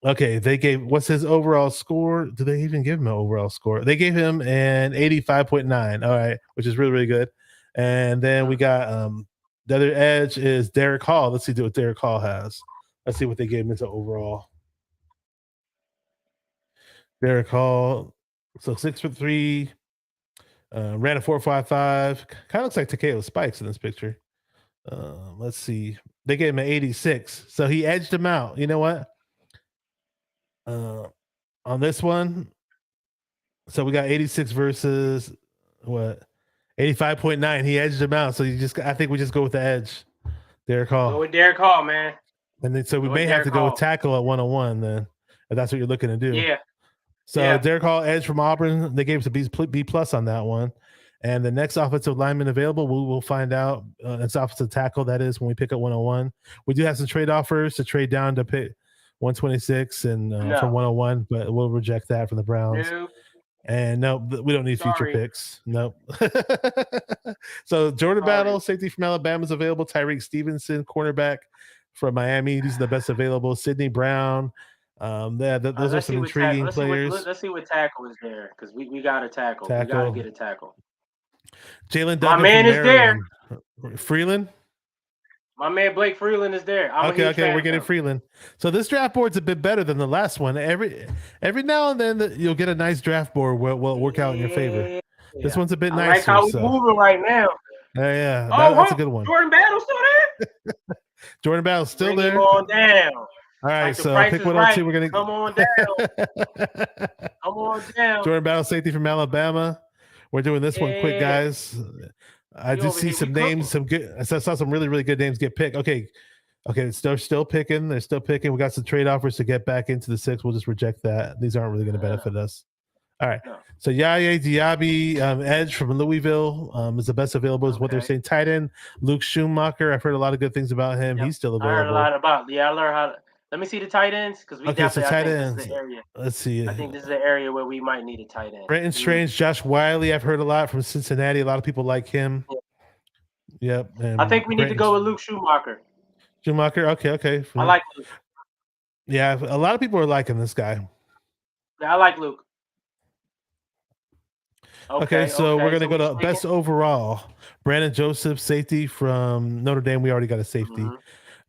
Okay, they gave what's his overall score? Do they even give him an overall score? They gave him an 85.9. All right, which is really, really good. And then we got the other edge is Derek Hall. Let's see what Derek Hall has. Let's see what they gave him as an overall. Derek Hall, so 6'3", ran a 4.55. Kind of looks like Takeo Spikes in this picture. Let's see. They gave him an 86, so he edged him out. You know what? On this one, so we got 86 versus what? 85.9. He edged him out, so I think we just go with the edge. Derek Hall. Go with Derek Hall, man. And then so we may have to go with tackle at 101 then, if that's what you're looking to do. Yeah. So Derek Hall, edge from Auburn, they gave us a B plus on that one. And the next offensive lineman available, we will find out. It's offensive tackle, that is, when we pick up 101. We do have some trade offers to trade down to pick 126 and from 101, but we'll reject that from the Browns. Nope. And no, we don't need future picks. Nope. So Jordan Battle, safety from Alabama, is available. Tyreek Stevenson, cornerback from Miami. These are the best available. Sidney Brown. Those are some intriguing players. Let's see what tackle is there, because we got a tackle. We got to get a tackle. Jalen Duncan. My man is there. Freeland. My man Blake Freeland is there. Okay, we're getting Freeland. So this draft board's a bit better than the last one. Every now and then you'll get a nice draft board where it will work out in your favor. Yeah. This one's a bit nicer. I like how we're moving right now. Yeah, that's a good one. Jordan Battle's still there? Jordan Battle's still there. Come on down. All right, so pick 102. We're gonna come on down. Come on down. Jordan Battle, safety from Alabama. We're doing this one quick, guys. I just see some names, I saw some really, really good names get picked. Okay, they're still picking. They're still picking. We got some trade offers to get back into the 6. We'll just reject that. These aren't really going to benefit us. All right. So Yaya Diaby, edge from Louisville, is the best available, is what they're saying. Tight end Luke Schumacher. I've heard a lot of good things about him. He's still available. I heard a lot about. I learned how to. Let me see the tight ends, because we definitely. Tight ends. This is the area. Let's see. I think this is the area where we might need a tight end. Brenton Strange, Josh Wiley. I've heard a lot from Cincinnati. A lot of people like him. Yep. I think we need to go with Luke Schumacher. Okay. I like Luke. Yeah, a lot of people are liking this guy. Yeah, I like Luke. Okay, so we're going to go to best overall. Brandon Joseph, safety from Notre Dame. We already got a safety.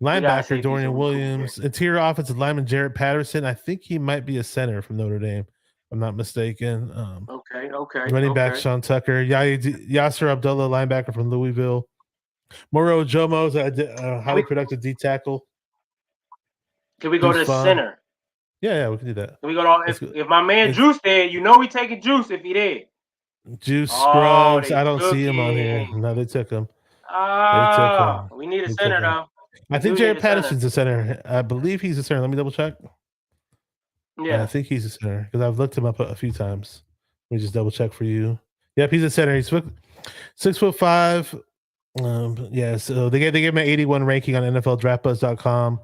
Linebacker, Dorian Williams. Interior offensive lineman, Jarrett Patterson. I think he might be a center from Notre Dame, if I'm not mistaken. Okay. Running back, Sean Tucker. Yasser Abdullah, linebacker from Louisville. Moro Jomo's a highly productive D tackle. Can we go He's to fun. center? Yeah, we can do that. Can we go to Let's go. if my man It's- Juice there? You know we taking Juice if he there. Juice Oh, Scruggs. they I don't took see him on here. him. No, they took him. Ah, we need a They center took him. though. I think do need Jared a center. Patterson's a center. I believe he's a center. Let me double check. Yeah. I think he's a center because I've looked him up a few times. Let me just double check for you. Yep, he's a center. He's 6'5". Yeah, so they gave him an 81 ranking on NFLDraftBuzz.com.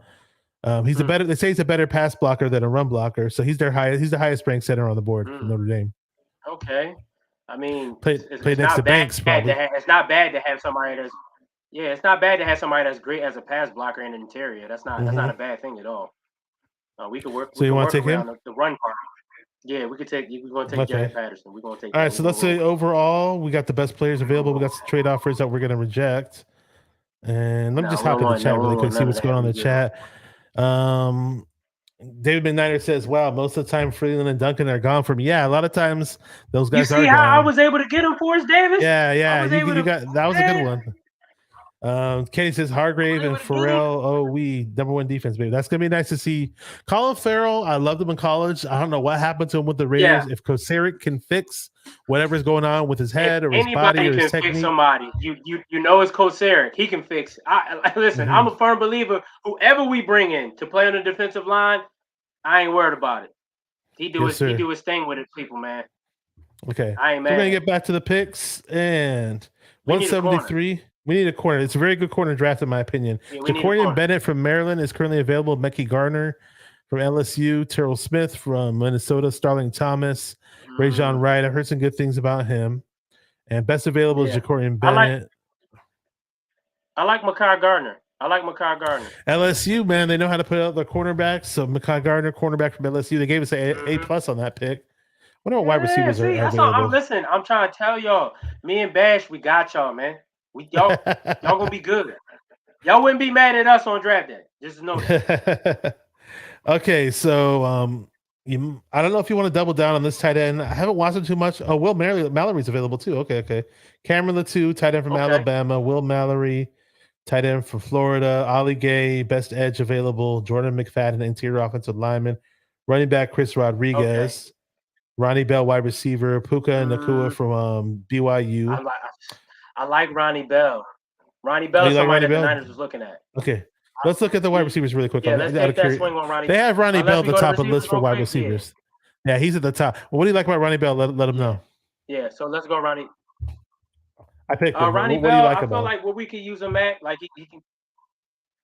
He's a better. They say he's a better pass blocker than a run blocker. So he's their highest. He's the highest ranked center on the board for Notre Dame. Okay. I mean, Played it's next not to Banks, probably. it's not bad to have somebody that's it's not bad to have somebody that's great as a pass blocker in the interior. That's not a bad thing at all. We could work. So you want to take him? The run part. Yeah, we could take. We're going to take Jared Patterson. We're going to take. All right, so let's say overall, we got the best players available. We got some trade offers that we're going to reject. And let me just hop in the chat really quick, see what's going on in the chat. David McNider says, "Wow, most of the time Freeland and Duncan are gone from." Yeah, a lot of times those guys are. You see how gone. I was able to get him, Forrest Davis? Yeah, you got that was a good one. Katie says Hargrave and Farrell. Oh, we number one defense, baby. That's gonna be nice to see. Colin Farrell, I loved him in college. I don't know what happened to him with the Raiders. Yeah. If Kocurek can fix whatever's going on with his head or his body or his technique, anybody can fix somebody. You know it's Kocurek. He can fix. Listen, I'm a firm believer. Whoever we bring in to play on the defensive line, I ain't worried about it. He do his thing with it, people, man. Okay, I ain't mad. We're gonna get back to the picks and 173. We need a corner. It's a very good corner draft, in my opinion. Yeah, Jacorian Bennett from Maryland is currently available. Mecky Gardner from LSU. Terrell Smith from Minnesota. Starling Thomas. Rajon Wright. I've heard some good things about him. And best available is Jacorian Bennett. I like Mekai Gardner. LSU, man, they know how to put out their cornerbacks. So Mekai Gardner, cornerback from LSU. They gave us an A+ on that pick. I wonder what wide receivers are available. Listen, I'm trying to tell y'all. Me and Bash, we got y'all, man. Y'all gonna be good. Y'all wouldn't be mad at us on draft day. Just know that. Okay, so I don't know if you want to double down on this tight end. I haven't watched him too much. Oh, Will Mallory's available too. Okay. Cameron Latou, tight end from Alabama. Will Mallory, tight end from Florida. Ali Gay, best edge available. Jordan McFadden, interior offensive lineman. Running back Chris Rodriguez. Okay. Ronnie Bell, wide receiver. Puka Nacua from BYU. I like Ronnie Bell. Ronnie Bell is somebody that the Niners was looking at. Okay. Let's look at the wide receivers really quick. Yeah, let's take that swing on Ronnie Bell. They have Ronnie Bell at the top of the list for wide receivers. Yeah, he's at the top. Well, what do you like about Ronnie Bell? Let him know. Yeah, so let's go, Ronnie. I picked him. Ronnie what Bell, do you like I about feel like what we could use him at, like he can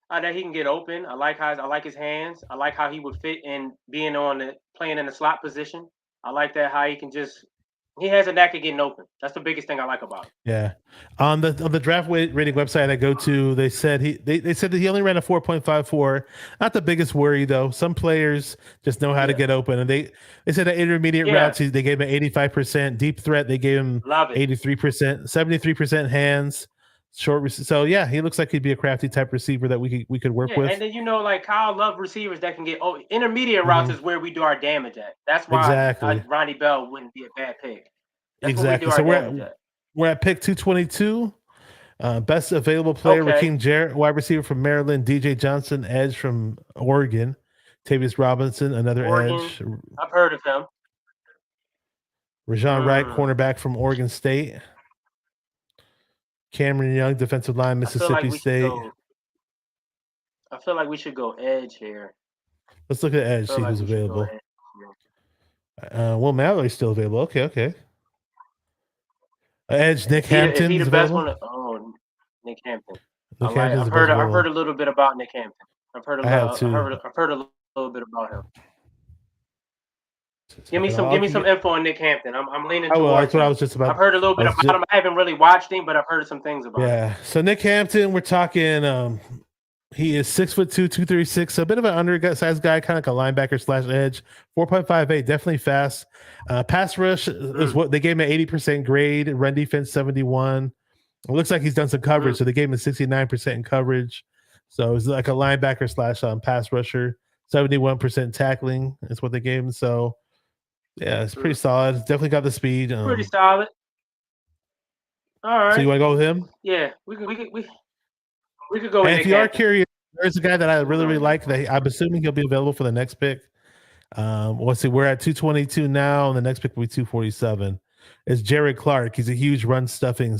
that he can get open. I like his hands. I like how he would fit in playing in the slot position. I like that how he has a knack of getting open. That's the biggest thing I like about him. Yeah. On the draft rating website I go to, they said they said that he only ran a 4.54. Not the biggest worry though. Some players just know how to get open, and they said that intermediate routes they gave him 85%. Deep threat they gave him 83%, 73% hands. Short. So yeah, he looks like he'd be a crafty type receiver that we could work with. And then like Kyle love receivers that can get intermediate routes is where we do our damage at. That's why Ronnie Bell wouldn't be a bad pick. That's exactly. So we're at pick 222. Best available player, Raheem Jarrett, wide receiver from Maryland. DJ Johnson, edge from Oregon. Tavius Robinson, another edge. I've heard of him. Rajon Wright, cornerback from Oregon State. Cameron Young, defensive line, Mississippi State. I feel like we should go edge here. Let's look at edge, see who's available. Will Mallory's still available. Okay. Edge, Nick Hampton. Is he the best one? Nick Hampton. I've heard a little bit about Nick Hampton. I've heard a little bit about him. Give me some info on Nick Hampton. I'm leaning towards that's what I was just about. I've heard a little bit about him. I haven't really watched him, but I've heard some things about him. Yeah. So Nick Hampton, we're talking he is 6'2", 236, so a bit of an undersized guy, kind of like a linebacker / edge. 4.58, definitely fast. Pass rush is what they gave him an 80% grade. Run defense 71. It looks like he's done some coverage, so they gave him a 69% in coverage. So it's like a linebacker / pass rusher. 71% tackling is what they gave him. So yeah, it's pretty solid. Definitely got the speed. Pretty solid. All right. So you want to go with him? Yeah, We could go with And Nick if you are Hampton. curious, there's a guy that I really like that I'm assuming he'll be available for the next pick. Let's see, we're at 222 now, and the next pick will be 247. It's Jared Clark. He's a huge run stuffing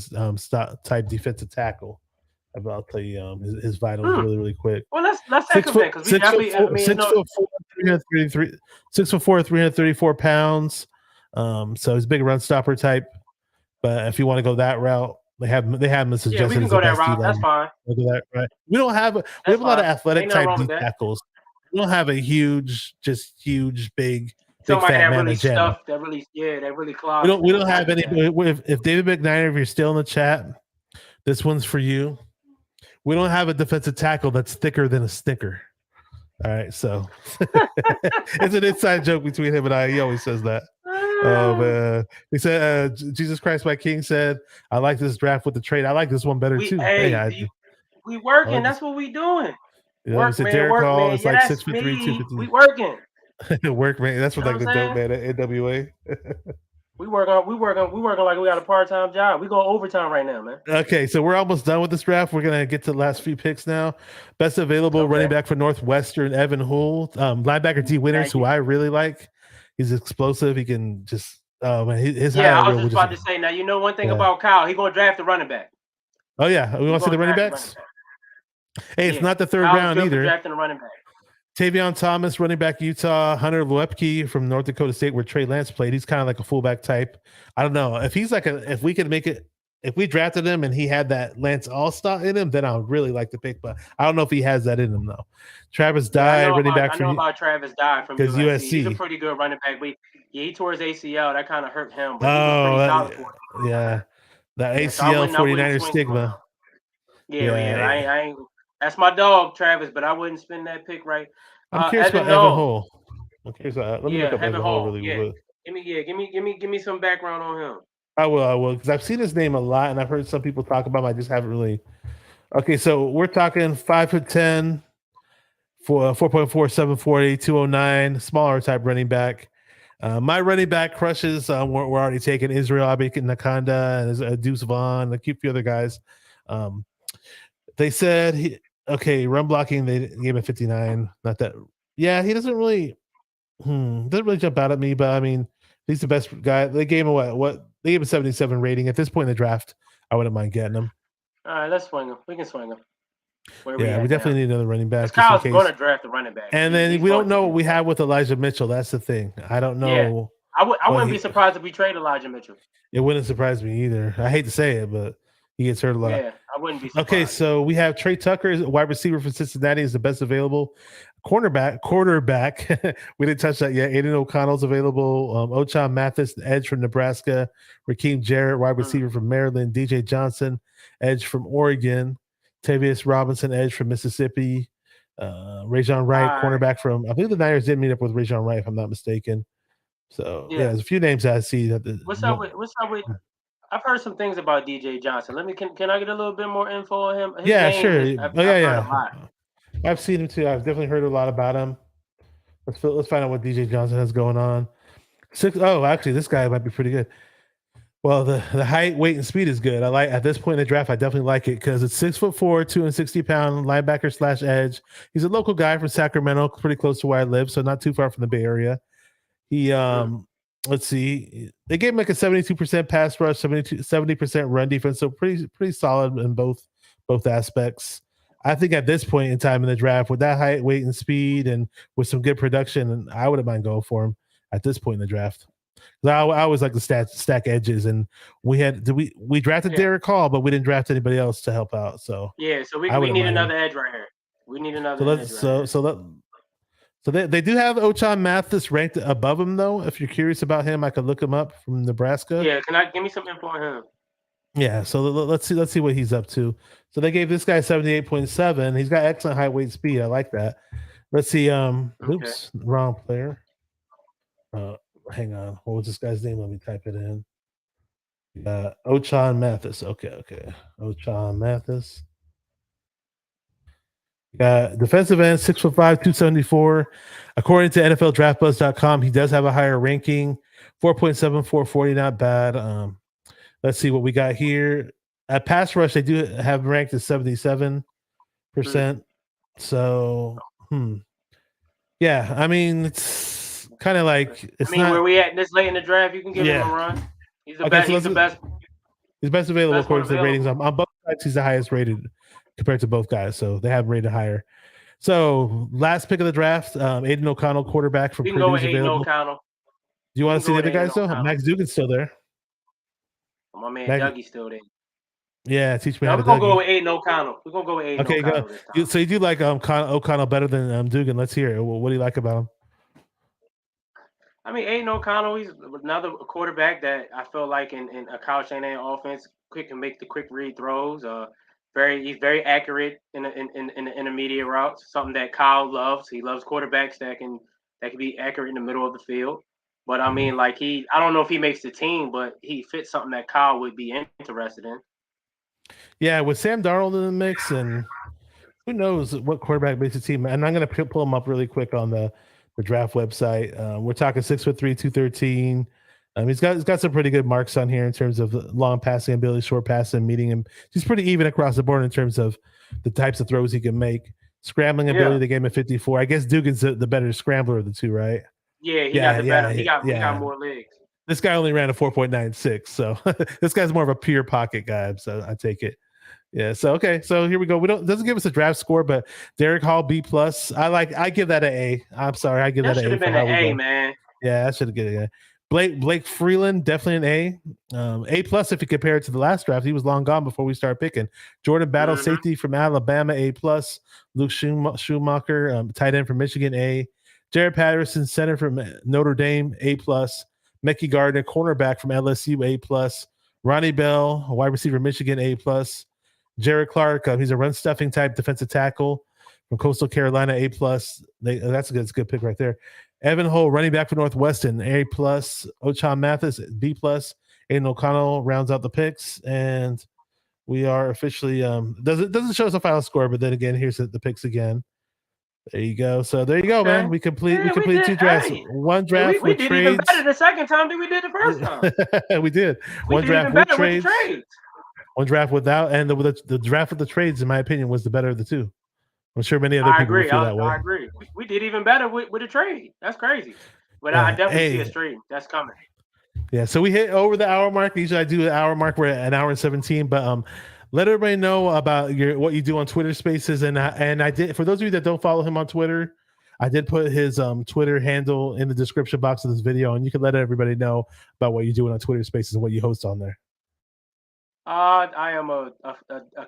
type defensive tackle. I'll tell you, his vitals really, really quick. Well, let's take him then because we definitely 6'4", 334 pounds. So he's a big run stopper type. But if you want to go that route, they have him as suggested. Yeah, we can go that route. That's fine. Right. We don't have we have a lot of athletic type D tackles. We don't have a huge big somebody fat that man really stuffed, that really clogged. We don't have any. If David McNiner, if you're still in the chat, this one's for you. We don't have a defensive tackle that's thicker than a Snicker. All right, so it's an inside joke between him and I. He always says that. Oh man, he said, "Jesus Christ, my King said, I like this draft with the trade. I like this one better too." We working. That's what we doing. Work, man. Derek Hall is like 6'3", 250. We working. Work, man. That's what like the dope man at NWA. We working like we got a part-time job. We go overtime right now, man. Okay, so we're almost done with this draft. We're gonna get to the last few picks now. Best available running back for Northwestern, Evan Hull. Linebacker D Winters, who I really like. He's explosive. He can just man, his I was just about to say. Now you know one thing about Kyle. He's gonna draft the running back. Oh yeah, we want to see the running backs. Hey, it's not the third round either. Drafting a running back. Tavion Thomas, running back Utah. Hunter Luepke from North Dakota State, where Trey Lance played. He's kind of like a fullback type. I don't know if he's like if we could make it. If we drafted him and he had that Lance All-Star in him, then I would really like to pick. But I don't know if he has that in him though. Travis Dye, running back from. I know about Travis Dye from USC. He's a pretty good running back. But he tore his ACL. That kind of hurt him. But yeah, the ACL 49er stigma. Yeah. I ain't. That's my dog, Travis, but I wouldn't spend that pick right. I'm curious about Evan Hull. I'm curious about. Let me look up Evan Hull really quick. Give me some background on him. I will, because I've seen his name a lot, and I've heard some people talk about him. I just haven't really. Okay, so we're talking 5'10", for 4.4, 740, 209, smaller type running back. My running back crushes we're already taking Israel Nakanda and Deuce Vaughn, a few other guys. They said run blocking, they gave him 59. Not that, yeah, he doesn't really jump out at me, but I mean, he's the best guy. They gave him what? They gave him a 77 rating. At this point in the draft, I wouldn't mind getting him. All right, let's swing him. We can swing him. We definitely need another running back. Kyle's going to draft the running back. And then we don't know what we have with Elijah Mitchell. That's the thing. I don't know. Yeah. I wouldn't be surprised if we trade Elijah Mitchell. It wouldn't surprise me either. I hate to say it, but he gets hurt a lot. Yeah, I wouldn't be surprised. Okay, so we have Trey Tucker, wide receiver for Cincinnati, is the best available. Quarterback. We didn't touch that yet. Aiden O'Connell's available. Ochon Mathis, edge from Nebraska. Raheem Jarrett, wide receiver from Maryland. DJ Johnson, edge from Oregon. Tavius Robinson, edge from Mississippi. Rajon Wright, cornerback from, I believe the Niners did meet up with Rajon Wright, if I'm not mistaken. So there's a few names I see that. What's up with? I've heard some things about DJ Johnson. Can I get a little bit more info on him? Sure. I've seen him too. I've definitely heard a lot about him. Let's find out what DJ Johnson has going on. Actually, this guy might be pretty good. Well, the height, weight, and speed is good. I like at this point in the draft. I definitely like it because it's 6'4", 260-pound linebacker / edge. He's a local guy from Sacramento, pretty close to where I live, so not too far from the Bay Area. He let's see, they gave him like a 72% pass rush, 70% run defense, so pretty solid in both aspects. I think at this point in time in the draft, with that height, weight, and speed, and with some good production, I wouldn't mind going for him at this point in the draft. I always like to stack edges, and we drafted Derek Hall, but we didn't draft anybody else to help out. So so we need another edge right here. We need another edge. So they do have Ochon Mathis ranked above him though. If you're curious about him, I could look him up from Nebraska. Yeah, give me some info on him? Yeah, so let's see what he's up to. So they gave this guy 78.7. He's got excellent height, weight, speed. I like that. Let's see. Oops, wrong player. Hang on. What was this guy's name? Let me type it in. Ochon Mathis. Okay. Ochon Mathis. Defensive end, 6'5", 274. According to NFLDraftBuzz.com, he does have a higher ranking. 4.74 40, not bad. Let's see what we got here. At pass rush, they do have ranked as 77. So, yeah, I mean, it's kind of like it's I mean, not. where we at this late in the draft, you can give him Yeah. a run. He's the Okay, best. so He's the best. He's best available Best one according to the ratings. On both sides, he's the highest rated compared to both guys, so they have rated higher. So, last pick of the draft, Aiden O'Connell, quarterback from We can go Purdue's with Aiden available. O'Connell. Do you want to see the other go with guys Aiden though? O'Connell. Max Dugan's still there. My man Mag- Dougie's still there. Yeah, teach me No, how we're to gonna go Dougie. with Aiden O'Connell. We're gonna go with Aiden Okay, O'Connell go. this time. So you do like O'Connell better than Dugan? Let's hear it. What do you like about him? I mean, Aiden O'Connell, he's another quarterback that I feel like in a Kyle Shanahan offense, quick can make the quick read throws. He's very accurate in the intermediate routes. Something that Kyle loves. He loves quarterbacks that can be accurate in the middle of the field. But I mean, like I don't know if he makes the team, but he fits something that Kyle would be interested in. Yeah, with Sam Darnold in the mix, and who knows what quarterback makes the team. And I'm going to pull him up really quick on the draft website. We're talking 6'3", 213. He's got some pretty good marks on here in terms of long passing ability, short passing, meeting him. He's pretty even across the board in terms of the types of throws he can make. Scrambling ability, they gave him a 54. I guess Dugan's the better scrambler of the two, right? Yeah, he got the better. He got more legs. This guy only ran a 4.96, so this guy's more of a pure pocket guy. So I take it. Yeah. So okay. So here we go. Doesn't give us a draft score, but Derek Hall B+. I give that an A. I'm sorry, I give that an A. Should have been an A, man. Yeah, I should have given it. Blake Freeland, definitely an A. A+ if you compare it to the last draft. He was long gone before we start picking. Jordan Battle, safety from Alabama, A+. Luke Schumacher, tight end from Michigan, A. Jared Patterson, center from Notre Dame, A+. Mekhi Gardner, cornerback from LSU, A+. Ronnie Bell, wide receiver, Michigan, A+. Jared Clark, he's a run-stuffing type defensive tackle from Coastal Carolina, A+. That's a good pick right there. Evan Hull, running back for Northwestern, A+. Ochan Mathis, B+. Aiden O'Connell rounds out the picks, and we are officially doesn't show us a final score, but then again, here's the picks again. There you go. So there you go, man. We completed two drafts. One draft we with did trades. Even better the second time than we did the first time. We did. One draft with trades. One draft without, and the draft with the trades, in my opinion, was the better of the two. I'm sure many other people feel that way. I agree. We did even better with the trade. That's crazy. But I definitely see a stream that's coming. Yeah, so we hit over the hour mark. Usually I do the hour mark. We're at an hour and 17, but let everybody know about what you do on Twitter Spaces. And I did, for those of you that don't follow him on Twitter, I did put his Twitter handle in the description box of this video, and you can let everybody know about what you're doing on Twitter Spaces and what you host on there. I am a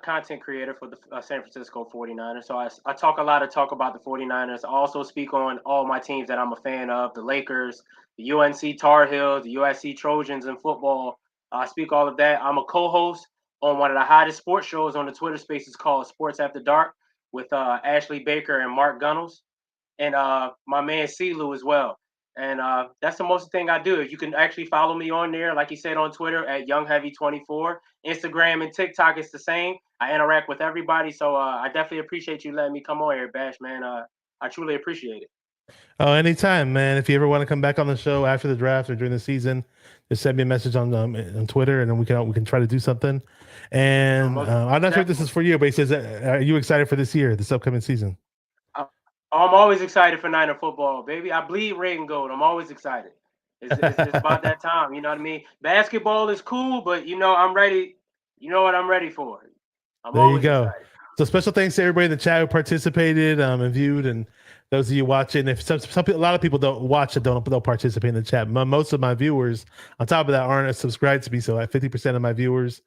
content creator for the San Francisco 49ers. So I talk about the 49ers. I also speak on all my teams that I'm a fan of, the Lakers, the UNC Tar Heels, the USC Trojans in football. I speak all of that. I'm a co-host on one of the hottest sports shows on the Twitter Spaces called Sports After Dark with Ashley Baker and Mark Gunnels, and my man CeeLou as well. And that's the most thing I do. You can actually follow me on there, like you said, on Twitter at YoungHeavy24. Instagram and TikTok is the same. I interact with everybody, so I definitely appreciate you letting me come on here, Bash, man. I truly appreciate it. Oh, anytime, man. If you ever want to come back on the show after the draft or during the season, just send me a message on Twitter, and then we can try to do something. And I'm not sure if this is for you, but he says, "Are you excited for this upcoming season?" I'm always excited for Niner football, baby. I bleed red and gold. I'm always excited. It's about that time. You know what I mean? Basketball is cool, but I'm ready. You know what I'm ready for. There you go. Excited. So special thanks to everybody in the chat who participated and viewed, and those of you watching. If a lot of people don't watch it, don't participate in the chat. Most of my viewers, on top of that, aren't subscribed to me. So like 50% of my viewers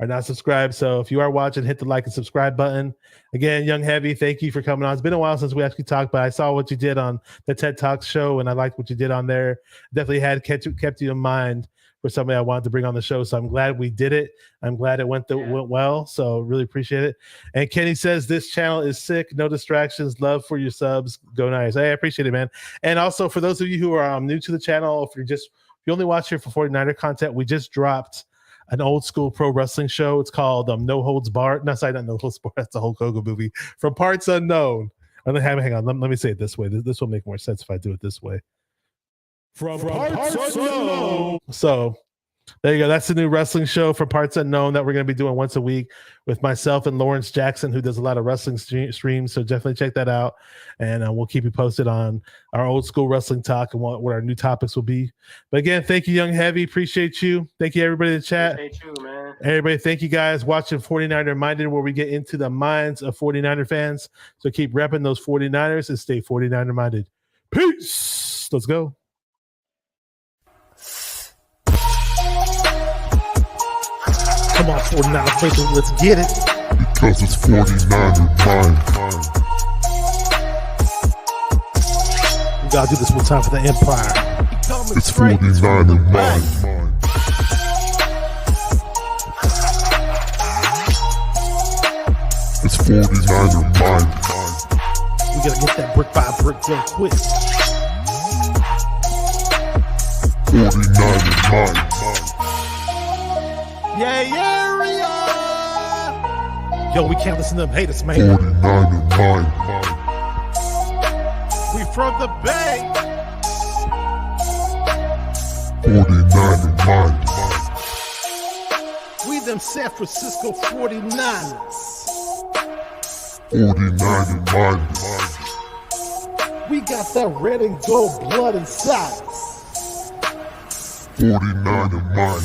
are not subscribed. So if you are watching, hit the like and subscribe button. Again, Young Heavy, thank you for coming on. It's been a while since we actually talked, but I saw what you did on the TED Talks show, and I liked what you did on there. Definitely had kept you in mind for somebody I wanted to bring on the show. So I'm glad we did it. I'm glad it went well. So really appreciate it. And Kenny says this channel is sick. No distractions. Love for your subs. Go Niners. Hey, I appreciate it, man. And also for those of you who are new to the channel, if you only watch here for 49er content, we just dropped an old school pro wrestling show. It's called No Holds Barred. No, sorry, not No Holds Barred. That's a Hulk Hogan movie. From Parts Unknown. Hang on. Let me say it this way. This will make more sense if I do it this way. From Parts Unknown. So There you go. That's the new wrestling show for Parts Unknown that we're going to be doing once a week with myself and Lawrence Jackson, who does a lot of wrestling streams. So definitely check that out. And we'll keep you posted on our old school wrestling talk and what our new topics will be. But again, thank you, Young Heavy. Appreciate you. Thank you, everybody in the chat. Appreciate you, man. Everybody, thank you guys watching 49er Minded, where we get into the minds of 49er fans. So keep repping those 49ers and stay 49er minded. Peace. Let's go. Come on, 49er fans, let's get it. Because it's 49er mind. We gotta do this one time for the Empire. It's 49er mind. It's 49er mind. We gotta get that brick by brick real quick. 49er mind. Yeah. Yo, we can't listen to them haters, man. 49er mind. We from the Bay. 49er mind. We them San Francisco 49ers. 49er mind. We got that red and gold blood inside us. 49er mind.